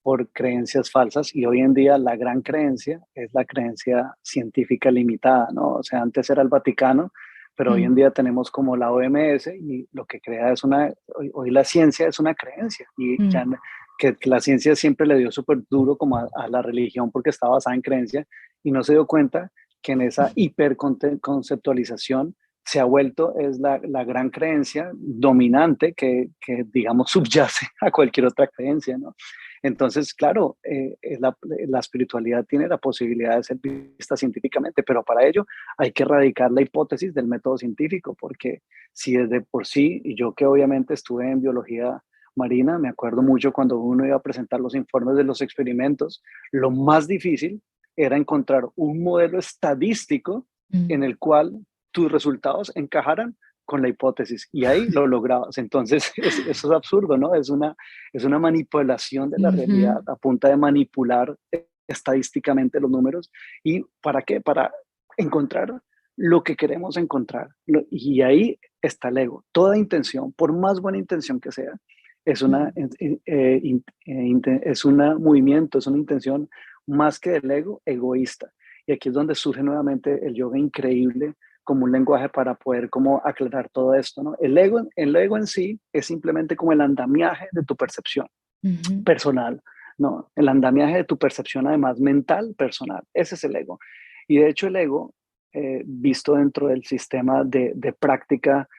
por creencias falsas y hoy en día la gran creencia es la creencia científica limitada, ¿no? O sea, antes era el Vaticano, pero hoy en Mm, día tenemos como la OMS y lo que crea es hoy la ciencia es una creencia y ya mm, que la ciencia siempre le dio súper duro como a la religión porque estaba basada en creencia y no se dio cuenta que en esa hiperconceptualización se ha vuelto es la gran creencia dominante que, digamos, subyace a cualquier otra creencia, ¿no? Entonces, claro, la espiritualidad tiene la posibilidad de ser vista científicamente, pero para ello hay que erradicar la hipótesis del método científico, porque si desde por sí, y yo que obviamente estuve en biología marina, me acuerdo mucho cuando uno iba a presentar los informes de los experimentos, lo más difícil era encontrar un modelo estadístico en mm, el cual tus resultados encajaran con la hipótesis y ahí lo lograbas. Entonces, eso es absurdo, ¿no? Es una manipulación de la realidad ujú. a punta de manipular estadísticamente los números. ¿Y para qué? Para encontrar lo que queremos encontrar. Y ahí está el ego. Toda intención, por más buena intención que sea, Mm. es un movimiento, es una intención más que del ego, egoísta. Y aquí es donde surge nuevamente el yoga increíble como un lenguaje para poder como aclarar todo esto, ¿no? El ego en sí es simplemente como el andamiaje de tu percepción Ujú, personal, ¿no? El andamiaje de tu percepción además mental personal. Ese es el ego. Y de hecho el ego, visto dentro del sistema de práctica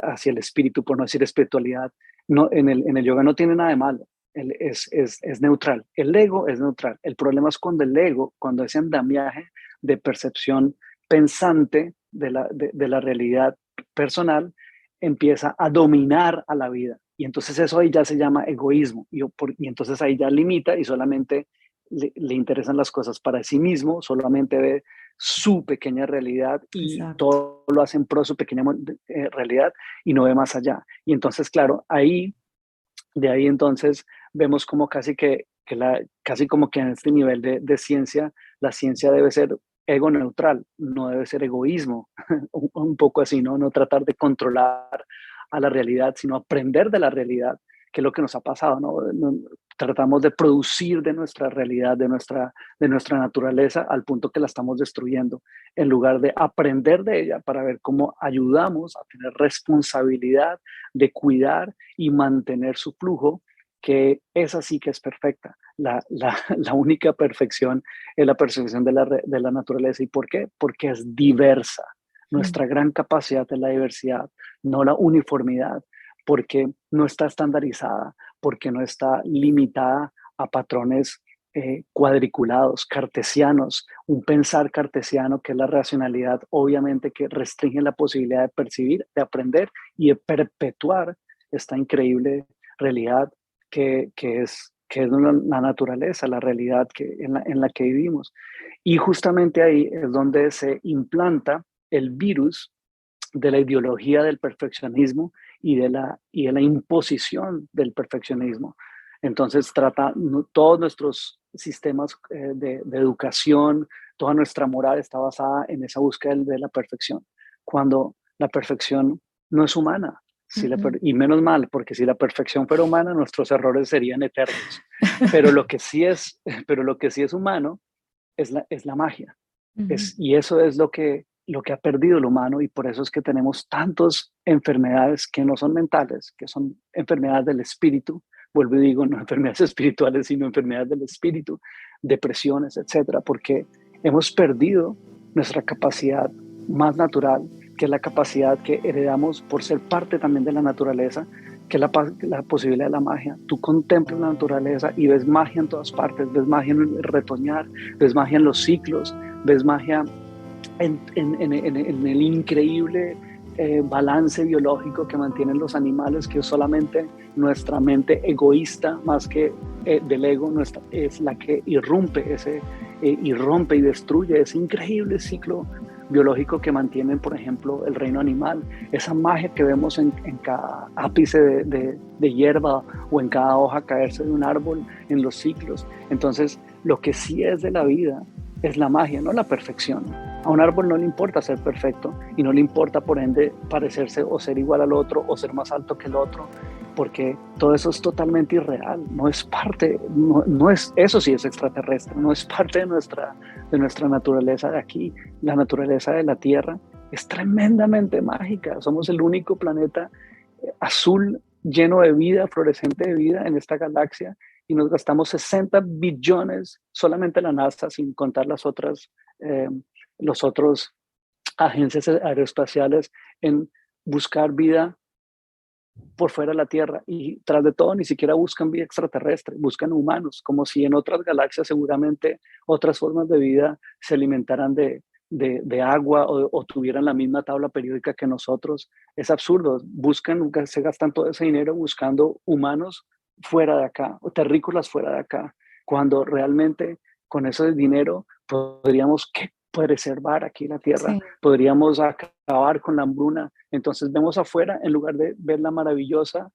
hacia el espíritu, por no decir espiritualidad, no, en el yoga no tiene nada de malo. Es neutral. El ego es neutral. El problema es cuando el ego, cuando ese andamiaje de percepción pensante de la realidad personal empieza a dominar a la vida. Y entonces eso ahí ya se llama egoísmo. Y entonces ahí ya limita y solamente le interesan las cosas para sí mismo, solamente ve su pequeña realidad y exacto. todo lo hace en pro de su pequeña realidad y no ve más allá. Y entonces, claro, de ahí entonces vemos como casi como que en este nivel de ciencia, la ciencia debe ser ego neutral, no debe ser egoísmo, un poco así, ¿no? No tratar de controlar a la realidad, sino aprender de la realidad, que es lo que nos ha pasado, ¿no? Tratamos de producir de nuestra realidad, de nuestra naturaleza, al punto que la estamos destruyendo, en lugar de aprender de ella para ver cómo ayudamos a tener responsabilidad de cuidar y mantener su flujo, que esa sí que es perfecta. La única perfección es la perfección de la naturaleza. ¿Y por qué? Porque es diversa. Mm. Nuestra gran capacidad es la diversidad, no la uniformidad, porque no está estandarizada, porque no está limitada a patrones cuadriculados, cartesianos, un pensar cartesiano que es la racionalidad, obviamente que restringe la posibilidad de percibir, de aprender y de perpetuar esta increíble realidad que es la naturaleza, la realidad en la que vivimos. Y justamente ahí es donde se implanta el virus de la ideología del perfeccionismo y de la imposición del perfeccionismo. Entonces trata todos nuestros sistemas de educación, toda nuestra moral está basada en esa búsqueda de la perfección, cuando la perfección no es humana. Mm, Y menos mal, porque si la perfección fuera humana, nuestros errores serían eternos. Pero lo que sí es, pero lo que sí es humano es la magia. mm, Y eso es lo que ha perdido el humano y por eso es que tenemos tantas enfermedades que no son mentales, que son enfermedades del espíritu. Vuelvo y digo, no enfermedades espirituales, sino enfermedades del espíritu, depresiones, etcétera, porque hemos perdido nuestra capacidad más natural, que es la capacidad que heredamos por ser parte también de la naturaleza, que es la posibilidad de la magia. Tú contemplas la naturaleza y ves magia en todas partes, ves magia en el retoñar, ves magia en los ciclos, ves magia en el increíble balance biológico que mantienen los animales, que solamente nuestra mente egoísta, más que del ego, es la que irrumpe y destruye ese increíble ciclo biológico que mantienen, por ejemplo, el reino animal, esa magia que vemos en cada ápice de hierba o en cada hoja caerse de un árbol, en los ciclos. Entonces, lo que sí es de la vida es la magia, no la perfección. A un árbol no le importa ser perfecto y no le importa, por ende, parecerse o ser igual al otro o ser más alto que el otro, porque todo eso es totalmente irreal, no es parte, no es, eso sí es extraterrestre, no es parte de nuestra naturaleza de aquí. La naturaleza de la Tierra es tremendamente mágica, somos el único planeta azul lleno de vida, fluorescente de vida en esta galaxia y nos gastamos 60 billones, solamente la NASA, sin contar eh, los otros agencias aeroespaciales, en buscar vida por fuera de la Tierra y tras de todo ni siquiera buscan vida extraterrestre, buscan humanos, como si en otras galaxias seguramente otras formas de vida se alimentaran de agua o tuvieran la misma tabla periódica que nosotros. Es absurdo, se gastan todo ese dinero buscando humanos fuera de acá, o terrícolas fuera de acá, cuando realmente con ese dinero podríamos preservar aquí la Tierra, sí. podríamos acabar con la hambruna. Entonces vemos afuera en lugar de ver la maravillosa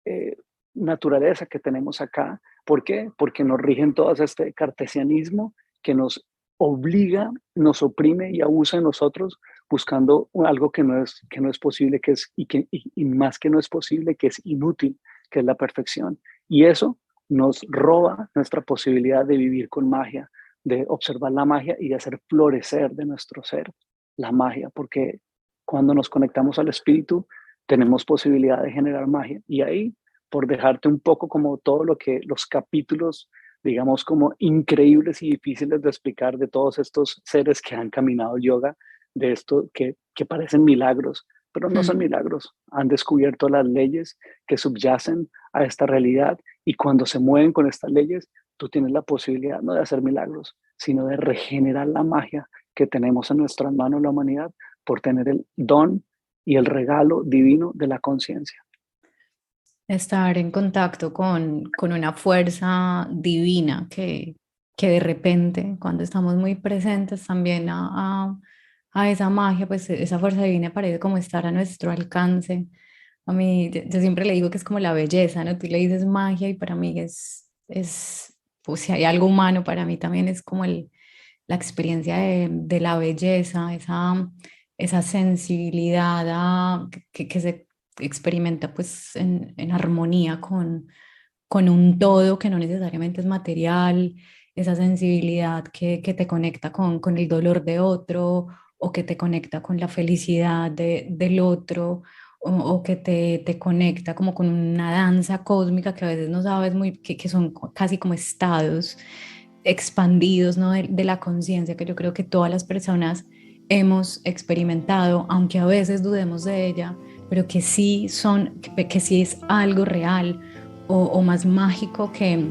eh, naturaleza que tenemos acá. ¿Por qué? Porque nos rigen todo este cartesianismo que nos obliga, nos oprime y abusa de nosotros buscando algo que no es posible, y más que no es posible, que es inútil, que es la perfección. Y eso nos roba nuestra posibilidad de vivir con magia, de observar la magia y de hacer florecer de nuestro ser la magia, porque cuando nos conectamos al espíritu tenemos posibilidad de generar magia. Y ahí, por dejarte un poco como todo lo que los capítulos, digamos, como increíbles y difíciles de explicar de todos estos seres que han caminado el yoga, de esto que parecen milagros, pero no son Mm. milagros. Han descubierto las leyes que subyacen a esta realidad y cuando se mueven con estas leyes, tú tienes la posibilidad no de hacer milagros, sino de regenerar la magia que tenemos en nuestras manos la humanidad por tener el don y el regalo divino de la conciencia. Estar en contacto con una fuerza divina que de repente, cuando estamos muy presentes también a esa magia, pues esa fuerza divina parece como estar a nuestro alcance. A mí, yo siempre le digo que es como la belleza, ¿no? Tú le dices magia y para mí pues si hay algo humano, para mí también es como la experiencia de la belleza, esa sensibilidad que se experimenta pues en armonía con un todo que no necesariamente es material, esa sensibilidad que te conecta con el dolor de otro o que te conecta con la felicidad del otro o que te conecta como con una danza cósmica que a veces no sabes que son casi como estados expandidos, ¿no? de la conciencia que yo creo que todas las personas hemos experimentado, aunque a veces dudemos de ella, pero que sí son, que sí es algo real o más mágico que,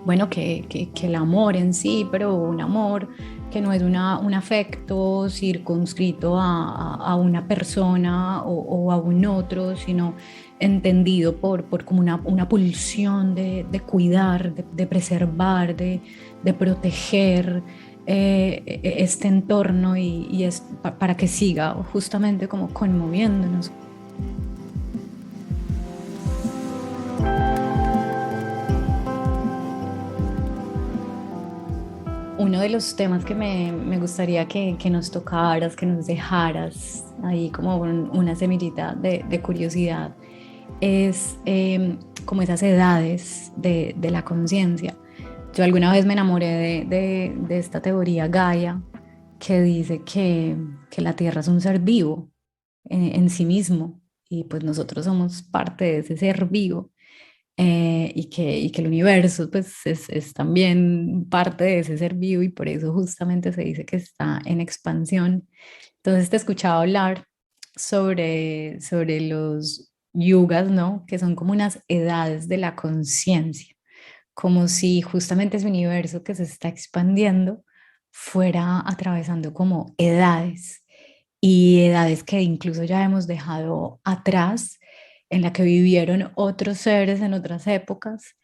bueno, que el amor en sí, pero un amor que no es un afecto circunscrito a una persona o a un otro, sino entendido por como una pulsión de cuidar, de preservar, de proteger este entorno y es para que siga justamente como conmoviéndonos. Uno de los temas que me gustaría que nos tocaras, que nos dejaras ahí como una semillita de curiosidad, es como esas edades de la conciencia. Yo alguna vez me enamoré de esta teoría Gaia que dice que la Tierra es un ser vivo en sí mismo y pues nosotros somos parte de ese ser vivo y que el universo pues es también parte de ese ser vivo y por eso justamente se dice que está en expansión. Entonces te escuchaba hablar sobre los yugas, ¿no? Que son como unas edades de la conciencia, como si justamente ese universo que se está expandiendo fuera atravesando como edades y edades que incluso ya hemos dejado atrás, en la que vivieron otros seres en otras épocas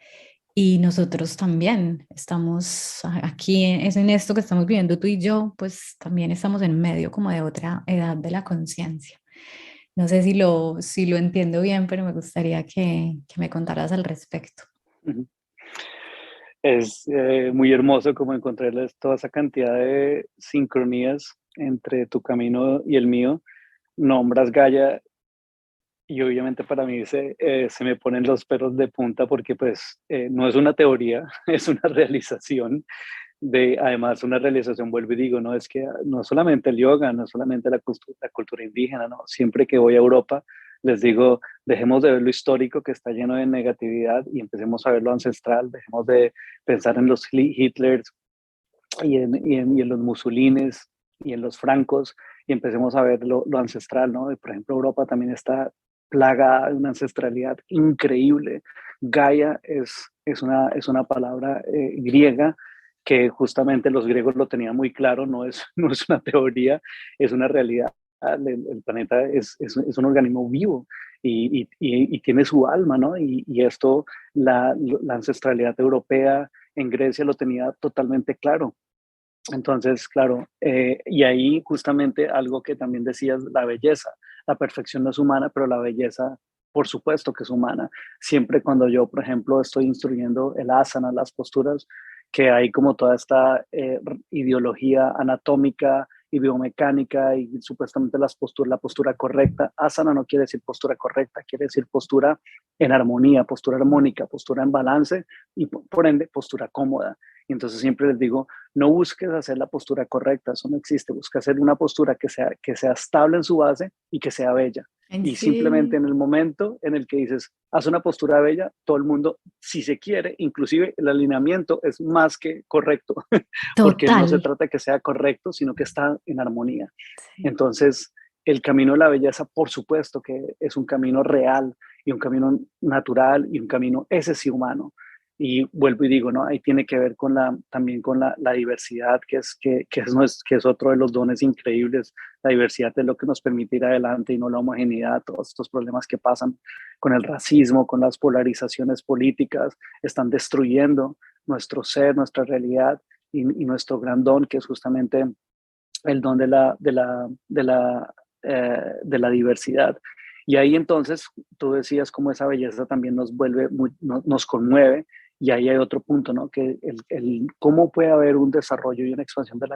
y nosotros también estamos aquí, es en esto que estamos viviendo tú y yo, pues también estamos en medio como de otra edad de la conciencia. No sé si lo entiendo bien, pero me gustaría que me contaras al respecto. Ujú. Es muy hermoso como encontrarles toda esa cantidad de sincronías entre tu camino y el mío. Nombras Gaia y obviamente para mí se me ponen los pelos de punta porque pues no es una teoría, es una realización además una realización, vuelvo y digo, no es que no solamente el yoga, no solamente la cultura indígena, no, siempre que voy a Europa les digo, dejemos de ver lo histórico que está lleno de negatividad y empecemos a ver lo ancestral, dejemos de pensar en los Hitlers y en los Mussolines y en los Francos y empecemos a ver lo ancestral, ¿no? Por ejemplo, Europa también está plagada de una ancestralidad increíble. Gaia es una palabra griega que justamente los griegos lo tenían muy claro, no es, no es una teoría, es una realidad. El planeta es un organismo vivo y tiene su alma, ¿no? Y esto, la ancestralidad europea en Grecia lo tenía totalmente claro. Entonces, claro, y ahí justamente algo que también decías, la belleza. La perfección no es humana, pero la belleza, por supuesto que es humana. Siempre cuando yo, por ejemplo, estoy instruyendo el asana, las posturas, que hay como toda esta ideología anatómica y biomecánica y supuestamente la postura correcta. Asana no quiere decir postura correcta, quiere decir postura en armonía, postura armónica, postura en balance y por ende postura cómoda. Y entonces siempre les digo, no busques hacer la postura correcta, eso no existe. Busca hacer una postura que sea estable en su base y que sea bella. Y simplemente Sí, en el momento en el que dices, haz una postura bella, todo el mundo, si se quiere, inclusive el alineamiento es más que correcto, porque no se total. trata de que sea correcto, sino que está en armonía. Sí. Entonces, el camino de la belleza, por supuesto que es un camino real y un camino natural y un camino, ese sí, humano. Y vuelvo y digo, ¿no? Ahí tiene que ver también con la diversidad, que es otro de los dones increíbles. La diversidad es lo que nos permite ir adelante y no la homogeneidad. Todos estos problemas que pasan con el racismo, con las polarizaciones políticas, están destruyendo nuestro ser, nuestra realidad y nuestro gran don, que es justamente el don de la diversidad. Y ahí entonces tú decías cómo esa belleza también nos vuelve, nos conmueve. Y ahí hay otro punto, ¿no? Que cómo puede haber un desarrollo y una expansión de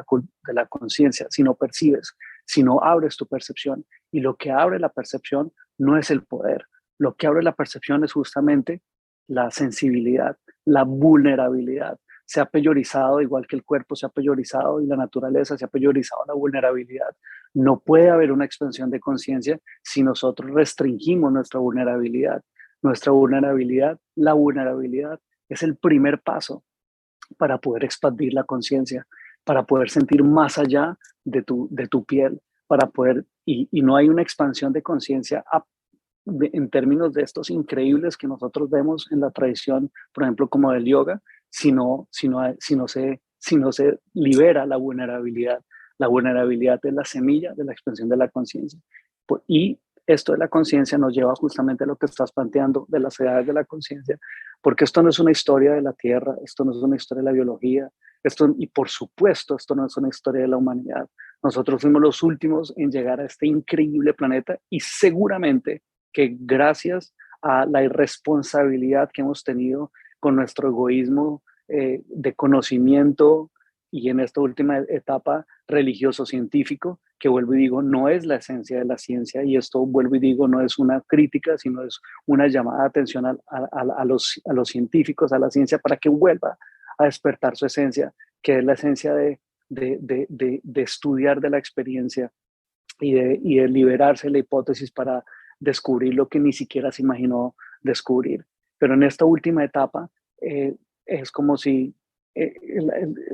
la conciencia si no percibes, si no abres tu percepción. Y lo que abre la percepción no es el poder. Lo que abre la percepción es justamente la sensibilidad, la vulnerabilidad. Se ha peyorizado, igual que el cuerpo se ha peyorizado y la naturaleza se ha peyorizado la vulnerabilidad. No puede haber una expansión de conciencia si nosotros restringimos nuestra vulnerabilidad. La vulnerabilidad es el primer paso para poder expandir la conciencia. para poder sentir más allá de tu piel, para poder, y no hay una expansión de conciencia en términos de estos increíbles que nosotros vemos en la tradición, por ejemplo, como del yoga, si no se libera la vulnerabilidad. La vulnerabilidad es la semilla de la expansión de la conciencia. Y esto de la conciencia nos lleva justamente a lo que estás planteando de las edades de la conciencia, porque esto no es una historia de la Tierra, esto no es una historia de la biología, y por supuesto, esto no es una historia de la humanidad. Nosotros fuimos los últimos en llegar a este increíble planeta y seguramente que gracias a la irresponsabilidad que hemos tenido con nuestro egoísmo de conocimiento y en esta última etapa religioso-científico, que vuelvo y digo, no es la esencia de la ciencia, y esto vuelvo y digo, no es una crítica, sino es una llamada de atención a los científicos, a la ciencia, para que vuelva a despertar su esencia, que es la esencia de estudiar de la experiencia y de liberarse de la hipótesis para descubrir lo que ni siquiera se imaginó descubrir. Pero en esta última etapa es como si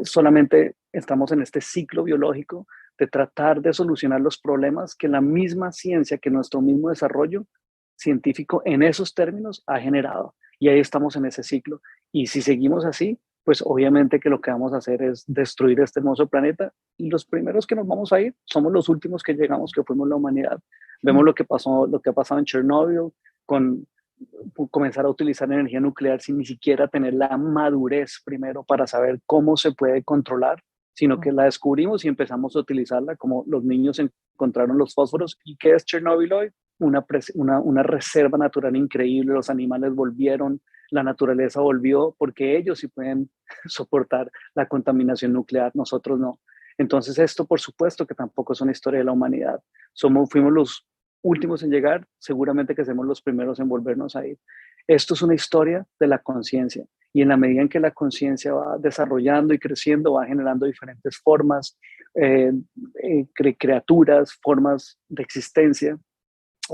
solamente estamos en este ciclo biológico de tratar de solucionar los problemas que la misma ciencia, que nuestro mismo desarrollo científico en esos términos ha generado. Y ahí estamos en ese ciclo. Y si seguimos así, pues obviamente que lo que vamos a hacer es destruir este hermoso planeta y los primeros que nos vamos a ir somos los últimos que llegamos, que fuimos la humanidad. Vemos lo que pasó, lo que ha pasado en Chernobyl, con comenzar a utilizar energía nuclear sin ni siquiera tener la madurez primero para saber cómo se puede controlar, sino que la descubrimos y empezamos a utilizarla como los niños encontraron los fósforos. ¿Y qué es Chernobyl hoy? Una reserva natural increíble, los animales volvieron, la naturaleza volvió, porque ellos sí pueden soportar la contaminación nuclear, nosotros no. Entonces esto por supuesto que tampoco es una historia de la humanidad. Fuimos los últimos en llegar, seguramente que seremos los primeros en volvernos a ir. Esto es una historia de la conciencia, y en la medida en que la conciencia va desarrollando y creciendo, va generando diferentes formas, criaturas, formas de existencia,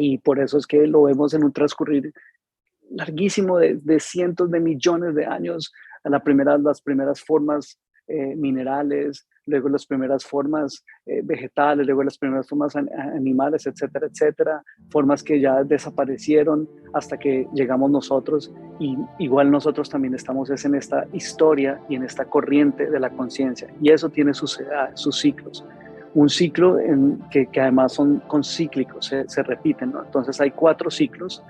y por eso es que lo vemos en un transcurrir larguísimo de cientos de millones de años, las primeras formas minerales, luego las primeras formas vegetales, luego las primeras formas animales, etcétera, etcétera, formas que ya desaparecieron hasta que llegamos nosotros, y igual nosotros también estamos en esta historia y en esta corriente de la conciencia, y eso tiene sus ciclos. Un ciclo que además son concíclicos, se repiten, ¿no? Entonces hay 4 ciclos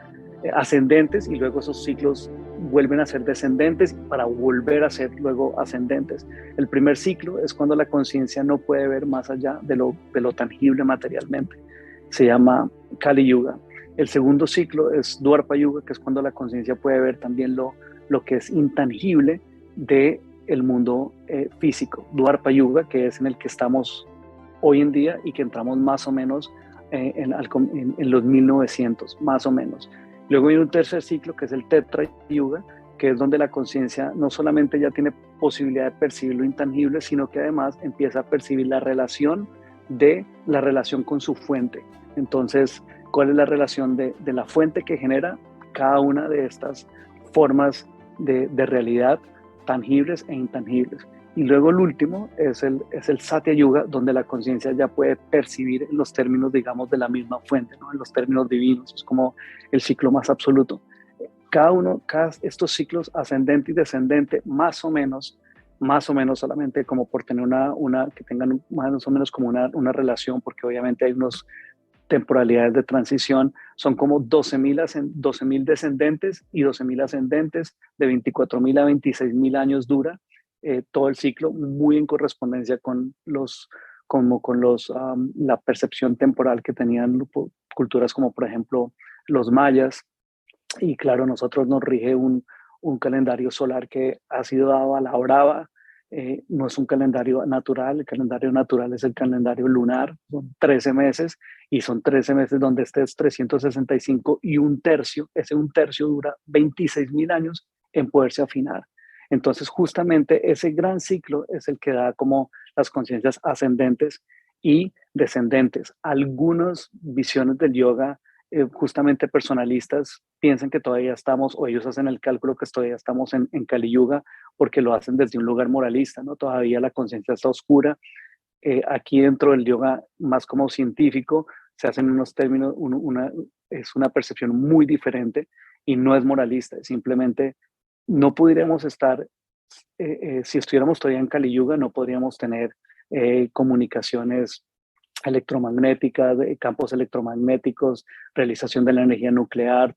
ascendentes, y luego esos ciclos vuelven a ser descendentes para volver a ser luego ascendentes. El primer ciclo es cuando la conciencia no puede ver más allá de lo tangible materialmente. Se llama Kali Yuga. El segundo ciclo es Dwapara Yuga, que es cuando la conciencia puede ver también lo que es intangible del mundo físico. Dwapara Yuga, que es en el que estamos hoy en día y que entramos más o menos en los 1900, más o menos. Luego hay un tercer ciclo que es el Tetra Yuga, que es donde la conciencia no solamente ya tiene posibilidad de percibir lo intangible, sino que además empieza a percibir la relación con su fuente. Entonces, ¿cuál es la relación de la fuente que genera cada una de estas formas de realidad tangibles e intangibles? Y luego el último es el Satya Yuga, donde la conciencia ya puede percibir en los términos, digamos, de la misma fuente, ¿no? En los términos divinos. Es como el ciclo más absoluto. Cada estos ciclos ascendente y descendente, más o menos solamente como por tener que tengan más o menos como una relación, porque obviamente hay unos temporalidades de transición, son como 12.000 descendentes y 12.000 ascendentes, de 24.000 a 26.000 años dura todo el ciclo, muy en correspondencia con la percepción temporal que tenían culturas como por ejemplo los mayas. Y claro, nosotros nos rige un calendario solar que ha sido dado a la brava. No es un calendario natural, el calendario natural es el calendario lunar, son 13 meses, y son 13 meses donde este es 365 y un tercio, ese un tercio dura 26.000 años en poderse afinar. Entonces justamente ese gran ciclo es el que da como las conciencias ascendentes y descendentes. Algunas visiones del yoga justamente personalistas piensan que todavía estamos, o ellos hacen el cálculo que todavía estamos en Kali Yuga, porque lo hacen desde un lugar moralista, ¿no? Todavía la conciencia está oscura. Aquí dentro del yoga, más como científico, se hacen unos términos, es una percepción muy diferente y no es moralista, simplemente no podríamos estar, si estuviéramos todavía en Kali Yuga, no podríamos tener comunicaciones electromagnéticas, de campos electromagnéticos, realización de la energía nuclear,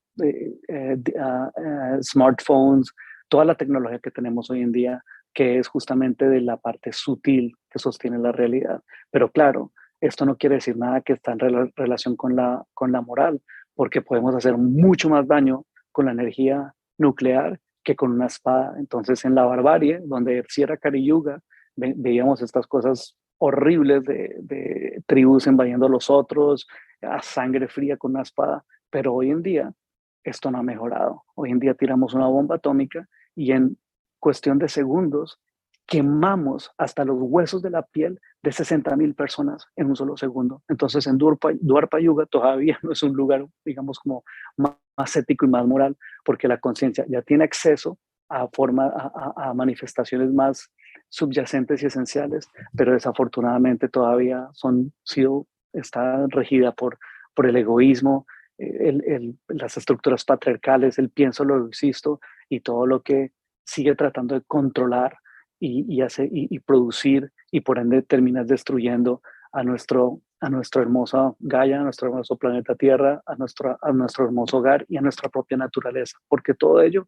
smartphones, toda la tecnología que tenemos hoy en día, que es justamente de la parte sutil que sostiene la realidad. Pero claro, esto no quiere decir nada que está en relación con la moral, porque podemos hacer mucho más daño con la energía nuclear que con una espada. Entonces, en la barbarie, donde sí era Kali Yuga, veíamos estas cosas horribles de tribus invadiendo a los otros, a sangre fría con una espada, pero hoy en día esto no ha mejorado. Hoy en día tiramos una bomba atómica y en cuestión de segundos quemamos hasta los huesos de la piel de 60,000 personas en un solo segundo. Entonces en Dwarpa Yuga todavía no es un lugar, digamos, como más ético y más moral, porque la conciencia ya tiene acceso a manifestaciones más subyacentes y esenciales, pero desafortunadamente todavía está regida por el egoísmo, las estructuras patriarcales, el pienso, lo existo y todo lo que sigue tratando de controlar y producir y por ende terminas destruyendo a nuestro hermoso Gaia, a nuestro hermoso planeta Tierra, a nuestro hermoso hogar y a nuestra propia naturaleza, porque todo ello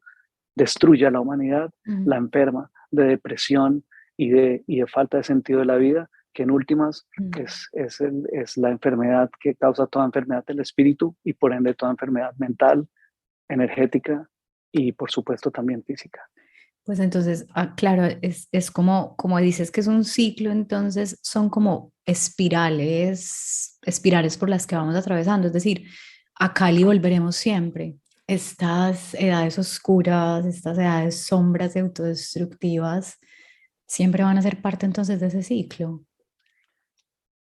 destruye a la humanidad, Mm. la enferma de depresión y de falta de sentido de la vida, que en últimas Mm. es la enfermedad que causa toda enfermedad del espíritu y por ende toda enfermedad mental, energética y por supuesto también física. Pues entonces, claro, es como, como dices que es un ciclo, entonces son como espirales, espirales por las que vamos atravesando. Es decir, a Cali volveremos siempre. Estas edades oscuras, estas edades sombras y autodestructivas, siempre van a ser parte entonces de ese ciclo.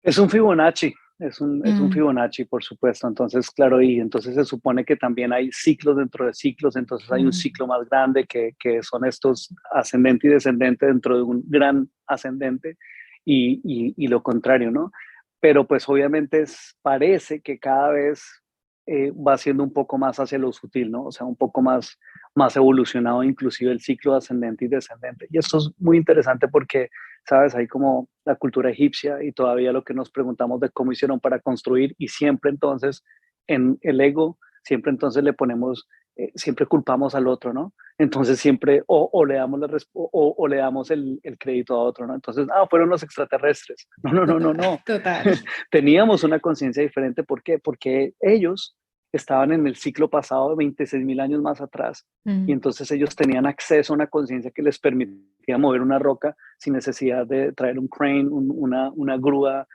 Es un Fibonacci, es un Mm. Fibonacci, por supuesto. Entonces, claro, y entonces se supone que también hay ciclos dentro de ciclos, entonces hay un Mm. ciclo más grande que son estos ascendente y descendente dentro de un gran ascendente y lo contrario, ¿no? Pero pues obviamente parece que cada vez va siendo un poco más hacia lo sutil, ¿no? O sea, un poco más evolucionado inclusive el ciclo ascendente y descendente. Y esto es muy interesante porque ¿sabes? Hay como la cultura egipcia y todavía lo que nos preguntamos de cómo hicieron para construir y siempre entonces en el ego, siempre entonces le ponemos, siempre culpamos al otro, ¿no? Entonces siempre o le damos, o le damos el crédito a otro, ¿no? Entonces, fueron los extraterrestres. No, no, no, no, Total, no. total. Teníamos una conciencia diferente. ¿Por qué? Porque ellos estaban en el ciclo pasado de 26,000 años más atrás y Mm. entonces ellos tenían acceso a una conciencia que les permitía mover una roca sin necesidad de traer un crane, una grúa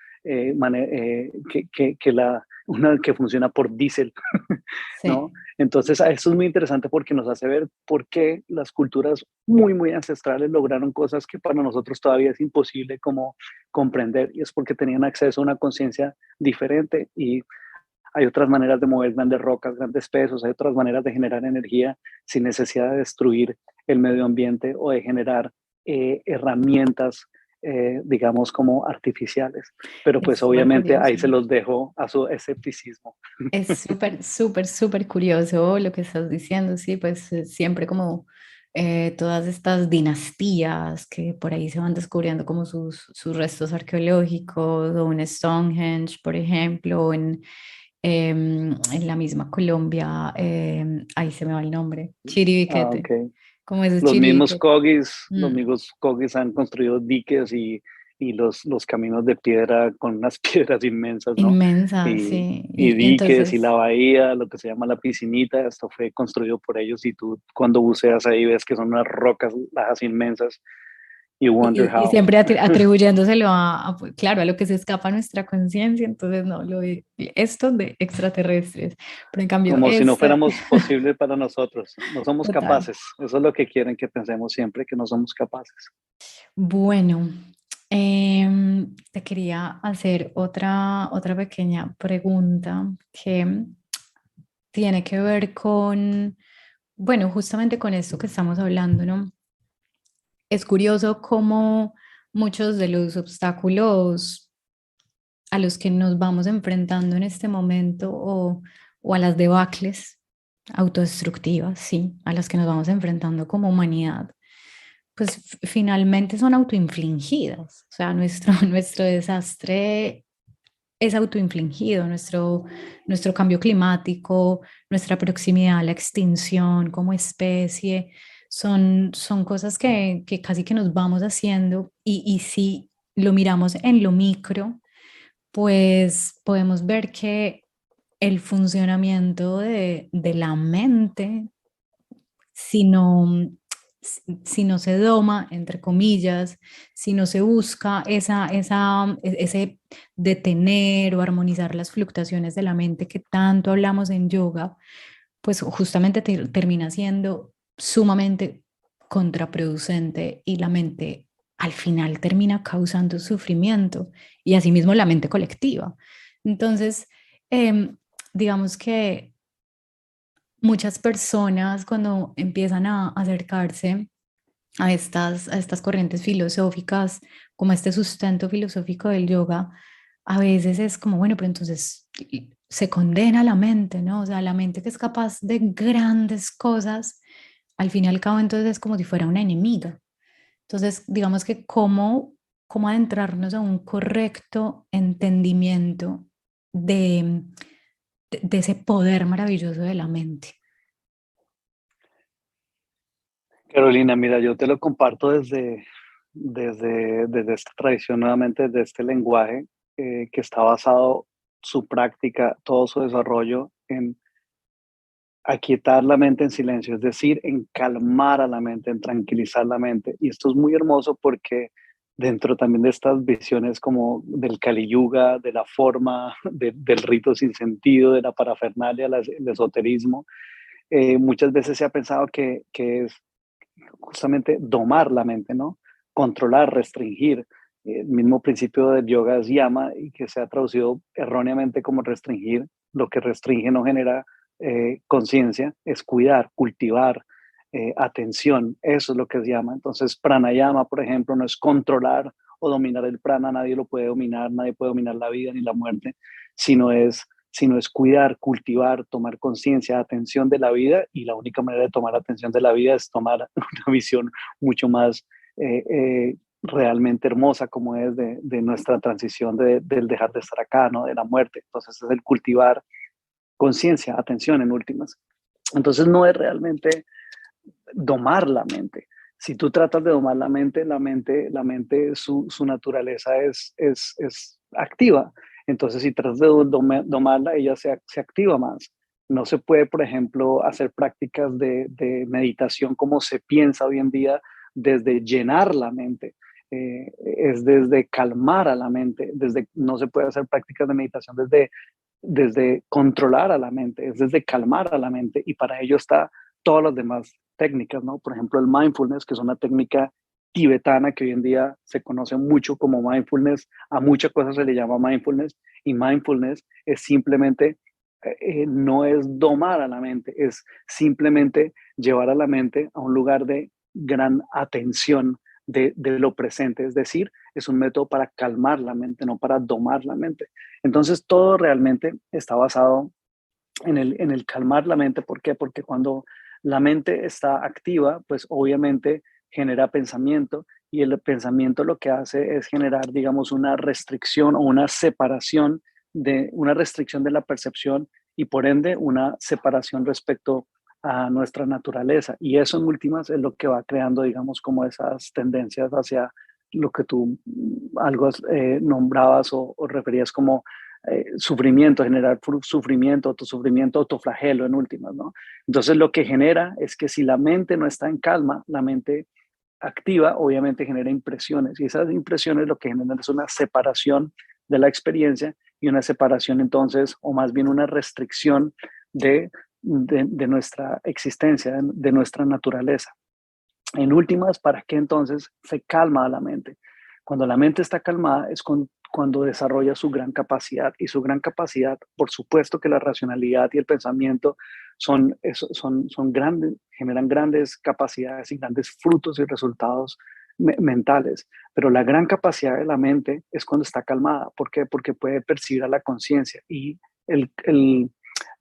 que funciona por diésel, ¿no? Sí. Entonces, eso es muy interesante porque nos hace ver por qué las culturas muy, muy ancestrales lograron cosas que para nosotros todavía es imposible como comprender y es porque tenían acceso a una conciencia diferente y hay otras maneras de mover grandes rocas, grandes pesos, hay otras maneras de generar energía sin necesidad de destruir el medio ambiente o de generar herramientas, digamos, como artificiales. Pero pues Es súper obviamente ahí curioso. se los dejo a su escepticismo. Es súper, súper, súper curioso lo que estás diciendo, sí, pues siempre como todas estas dinastías que por ahí se van descubriendo como sus restos arqueológicos, o en Stonehenge, por ejemplo, o en la misma Colombia, ahí se me va el nombre, Chiribiquete, Ok. como es Chiribiquete. Los Mm. mismos Kogis han construido diques y los caminos de piedra con unas piedras inmensas, ¿no? Inmensa, Y, sí, y y diques y la entonces... bahía, lo que se llama la piscinita, esto fue construido por ellos y tú cuando buceas ahí ves que son unas rocas, lajas inmensas, you wonder Y how. siempre atribuyéndoselo pues, claro, a lo que se escapa a nuestra conciencia, entonces no, esto de extraterrestres, pero en cambio Como si no esta, fuéramos posibles para nosotros. No somos total. capaces. Eso es lo que quieren que pensemos siempre, que no somos capaces. Bueno, te quería hacer otra pequeña pregunta que tiene que ver con, bueno, justamente con esto que estamos hablando, ¿no? Es curioso cómo muchos de los obstáculos a los que nos vamos enfrentando en este momento o a las debacles autodestructivas, sí, a las que nos vamos enfrentando como humanidad, pues finalmente son autoinfligidas. O sea, nuestro desastre es autoinfligido, nuestro cambio climático, nuestra proximidad a la extinción como especie, son cosas que casi que nos vamos haciendo y si lo miramos en lo micro, pues podemos ver que el funcionamiento de la mente, si no, si no se doma, entre comillas, si no se busca ese detener o armonizar las fluctuaciones de la mente que tanto hablamos en yoga, pues justamente termina siendo sumamente contraproducente y la mente al final termina causando sufrimiento y asimismo la mente colectiva. Entonces, digamos que muchas personas cuando empiezan a acercarse a estas corrientes filosóficas, como este sustento filosófico del yoga, a veces es como, bueno, pero entonces se condena la mente, ¿no? O sea, la mente que es capaz de grandes cosas, al fin y al cabo entonces es como si fuera una enemiga. Entonces, digamos que cómo adentrarnos a un correcto entendimiento de, de ese poder maravilloso de la mente. Carolina, mira, yo te lo comparto desde esta tradición, nuevamente desde este lenguaje que está basado su práctica, todo su desarrollo en aquietar la mente en silencio, es decir, en calmar a la mente, en tranquilizar la mente. Y esto es muy hermoso porque dentro también de estas visiones como del Kali Yuga, de la forma, del rito sin sentido, de la parafernalia, el esoterismo, muchas veces se ha pensado que es justamente domar la mente, ¿no? Controlar, restringir. El mismo principio del yoga es yama y que se ha traducido erróneamente como restringir. Lo que restringe no genera conciencia, es cuidar, cultivar, atención. Eso es lo que es yama. Entonces, pranayama, por ejemplo, no es controlar o dominar el prana, nadie lo puede dominar, nadie puede dominar la vida ni la muerte, sino es cuidar, cultivar, tomar conciencia, atención de la vida, y la única manera de tomar atención de la vida es tomar una visión mucho más realmente hermosa como es de nuestra transición del dejar de estar acá, ¿no? De la muerte. Entonces es el cultivar conciencia, atención en últimas. Entonces no es realmente domar la mente. Si tú tratas de domar la mente su naturaleza es activa. Entonces, si tratas de domarla, ella se activa más. No se puede, por ejemplo, hacer prácticas de meditación como se piensa hoy en día, desde llenar la mente. Es desde calmar a la mente. No se puede hacer prácticas de meditación desde controlar a la mente, es desde calmar a la mente, y para ello está todas las demás técnicas, ¿no? Por ejemplo, el mindfulness, que es una técnica tibetana que hoy en día se conoce mucho como mindfulness, a muchas cosas se le llama mindfulness, y mindfulness es simplemente, no es domar a la mente, es simplemente llevar a la mente a un lugar de gran atención de lo presente, es decir, es un método para calmar la mente, no para domar la mente. Entonces, todo realmente está basado en el calmar la mente. ¿Por qué? Porque cuando la mente está activa, pues obviamente genera pensamiento, y el pensamiento lo que hace es generar, digamos, una restricción o una restricción de la percepción, y por ende una separación respecto a nuestra naturaleza. Y eso en últimas es lo que va creando, digamos, como esas tendencias hacia lo que tú algo nombrabas o referías como sufrimiento, generar sufrimiento, autosufrimiento, autoflagelo en últimas, ¿no? Entonces lo que genera es que si la mente no está en calma, la mente activa obviamente genera impresiones, y esas impresiones lo que generan es una separación de la experiencia, y una separación entonces, o más bien una restricción de nuestra existencia, de nuestra naturaleza. En últimas, ¿para qué entonces se calma la mente? Cuando la mente está calmada es cuando desarrolla su gran capacidad. Y su gran capacidad, por supuesto que la racionalidad y el pensamiento son grandes, generan grandes capacidades y grandes frutos y resultados mentales, pero la gran capacidad de la mente es cuando está calmada. ¿Por qué? Porque puede percibir a la conciencia y el, el,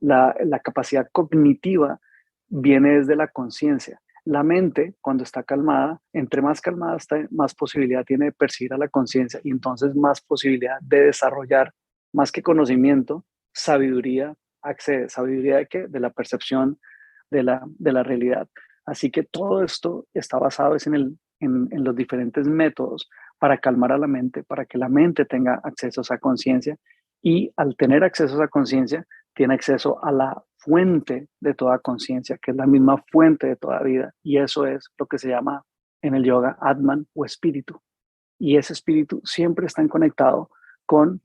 la capacidad cognitiva viene desde la conciencia. La mente, cuando está calmada, entre más calmada está, más posibilidad tiene de percibir a la conciencia y entonces más posibilidad de desarrollar, más que conocimiento, sabiduría. Accede. ¿Sabiduría de qué? De la percepción de la realidad. Así que todo esto está basado en los diferentes métodos para calmar a la mente, para que la mente tenga acceso a esa conciencia y al tener acceso a esa conciencia, tiene acceso a la fuente de toda conciencia, que es la misma fuente de toda vida. Y eso es lo que se llama en el yoga Atman o espíritu. Y ese espíritu siempre está conectado con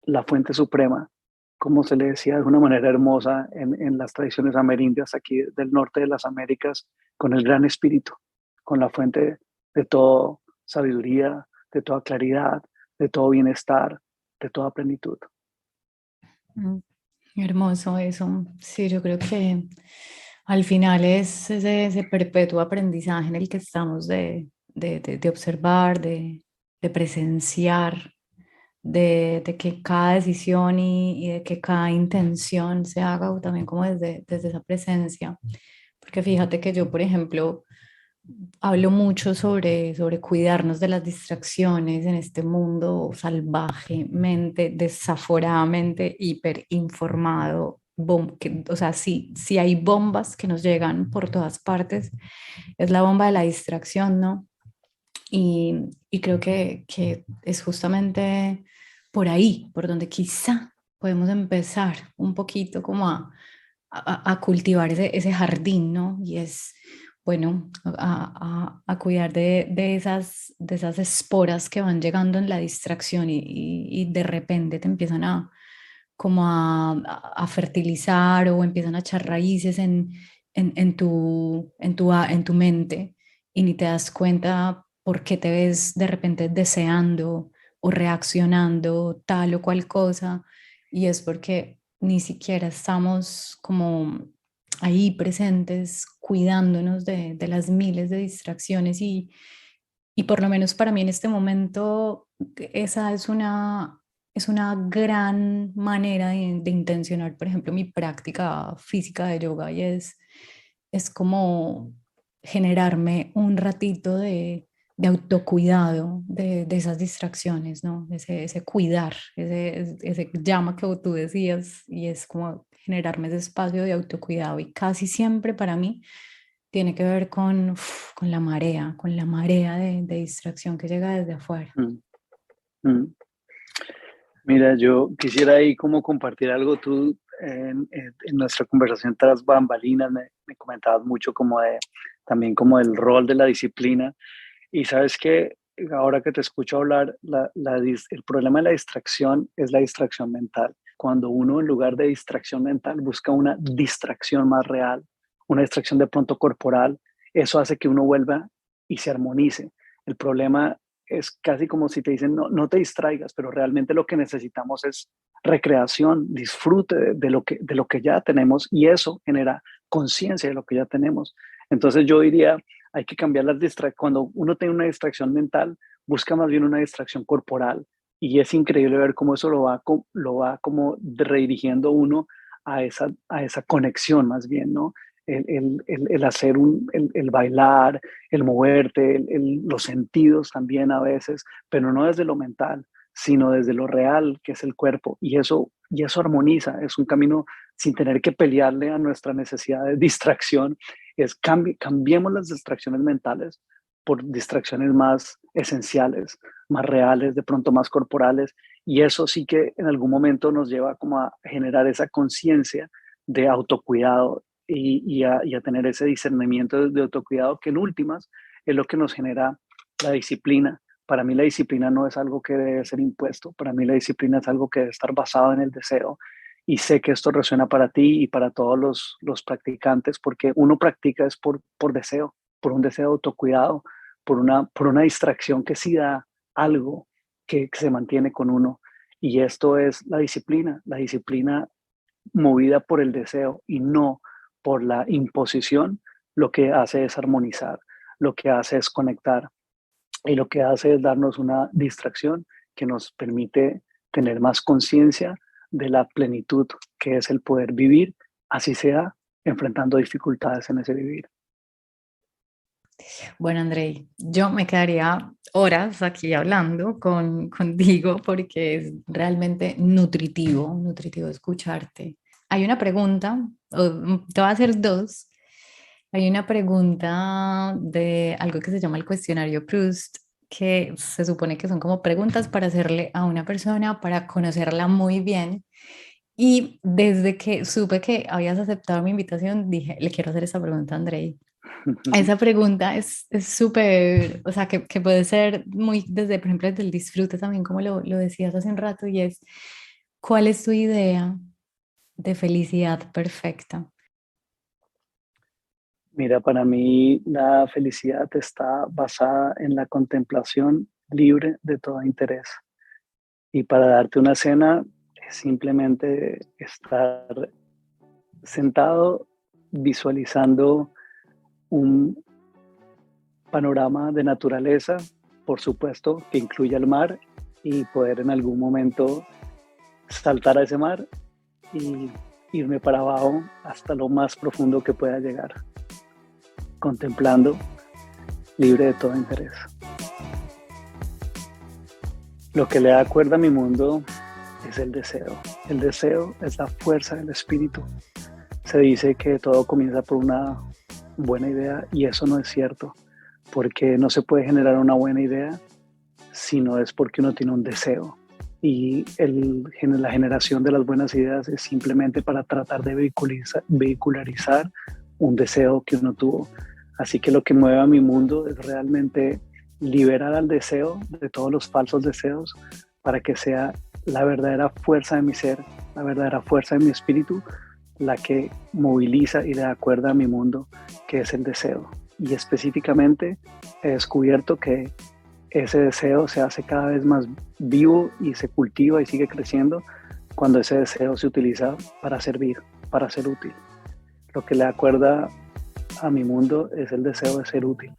la fuente suprema, como se le decía de una manera hermosa en las tradiciones amerindias aquí del norte de las Américas, con el gran espíritu, con la fuente de toda sabiduría, de toda claridad, de todo bienestar, de toda plenitud. Mm, hermoso eso. Sí, yo creo que al final es ese perpetuo aprendizaje en el que estamos de observar, de presenciar, de que cada decisión y de que cada intención se haga también como desde esa presencia. Porque fíjate que yo, por ejemplo, hablo mucho sobre cuidarnos de las distracciones en este mundo salvajemente, desaforadamente hiperinformado. O sea, si hay bombas que nos llegan por todas partes, es la bomba de la distracción, ¿no? Y creo que es justamente por ahí, por donde quizá podemos empezar un poquito como a cultivar ese jardín, ¿no? Y es, bueno, a cuidar de esas esporas que van llegando en la distracción y de repente te empiezan como a fertilizar o empiezan a echar raíces en tu mente y ni te das cuenta por qué te ves de repente deseando o reaccionando tal o cual cosa, y es porque ni siquiera estamos como ahí presentes, cuidándonos de las miles de distracciones y por lo menos para mí en este momento esa es una gran manera de intencionar, por ejemplo, mi práctica física de yoga y es como generarme un ratito de autocuidado de esas distracciones, ¿no? Ese cuidar, ese llama que tú decías y es como generarme ese espacio de autocuidado y casi siempre para mí tiene que ver con la marea de distracción que llega desde afuera. Mm, mm. Mira, yo quisiera ahí como compartir algo. Tú en nuestra conversación tras bambalinas me comentabas mucho como de, también como del rol de la disciplina. Y sabes que ahora que te escucho hablar, el problema de la distracción es la distracción mental. Cuando uno en lugar de distracción mental busca una distracción más real, una distracción de pronto corporal, eso hace que uno vuelva y se armonice. El problema es casi como si te dicen, no, no te distraigas, pero realmente lo que necesitamos es recreación, disfrute de lo que ya tenemos y eso genera conciencia de lo que ya tenemos. Entonces yo diría, hay que cambiar las distracciones. Cuando uno tiene una distracción mental, busca más bien una distracción corporal y es increíble ver cómo eso lo va como redirigiendo uno a esa conexión más bien, ¿no? El hacer el bailar, el moverte, los sentidos también a veces, pero no desde lo mental, sino desde lo real, que es el cuerpo. Y eso armoniza, es un camino sin tener que pelearle a nuestra necesidad de distracción. Cambiemos las distracciones mentales por distracciones más esenciales, más reales, de pronto más corporales. Y eso sí que en algún momento nos lleva como a generar esa conciencia de autocuidado y a tener ese discernimiento de autocuidado que en últimas es lo que nos genera la disciplina. Para mí la disciplina no es algo que debe ser impuesto, para mí la disciplina es algo que debe estar basado en el deseo. Y sé que esto resuena para ti y para todos los practicantes, porque uno practica es por deseo, por un deseo de autocuidado, por una distracción que sí da algo que se mantiene con uno. Y esto es la disciplina movida por el deseo y no por la imposición, lo que hace es armonizar, lo que hace es conectar y lo que hace es darnos una distracción que nos permite tener más conciencia de la plenitud que es el poder vivir, así sea enfrentando dificultades en ese vivir. Bueno, Andrei, yo me quedaría horas aquí hablando contigo porque es realmente nutritivo escucharte. Hay una pregunta, te voy a hacer dos. Hay una pregunta de algo que se llama el cuestionario Proust, que se supone que son como preguntas para hacerle a una persona para conocerla muy bien. Y desde que supe que habías aceptado mi invitación, dije, le quiero hacer esa pregunta a Andrei. Esa pregunta es súper, o sea, que puede ser muy desde, por ejemplo, desde el disfrute también, como lo decías hace un rato, y es, ¿cuál es tu idea de felicidad perfecta? Mira, para mí la felicidad está basada en la contemplación libre de todo interés. Y para darte una cena es simplemente estar sentado visualizando un panorama de naturaleza, por supuesto, que incluya el mar y poder en algún momento saltar a ese mar y irme para abajo hasta lo más profundo que pueda llegar, contemplando, libre de todo interés. Lo que le da cuerda a mi mundo es el deseo. El deseo es la fuerza del espíritu. Se dice que todo comienza por una buena idea y eso no es cierto, porque no se puede generar una buena idea si no es porque uno tiene un deseo. Y la generación de las buenas ideas es simplemente para tratar de vehicularizar un deseo que uno tuvo. Así que lo que mueve a mi mundo es realmente liberar al deseo de todos los falsos deseos para que sea la verdadera fuerza de mi ser, la verdadera fuerza de mi espíritu, la que moviliza y le da cuerda a mi mundo, que es el deseo. Y específicamente he descubierto que ese deseo se hace cada vez más vivo y se cultiva y sigue creciendo cuando ese deseo se utiliza para servir, para ser útil. Lo que le da cuerda a mi mundo es el deseo de ser útil.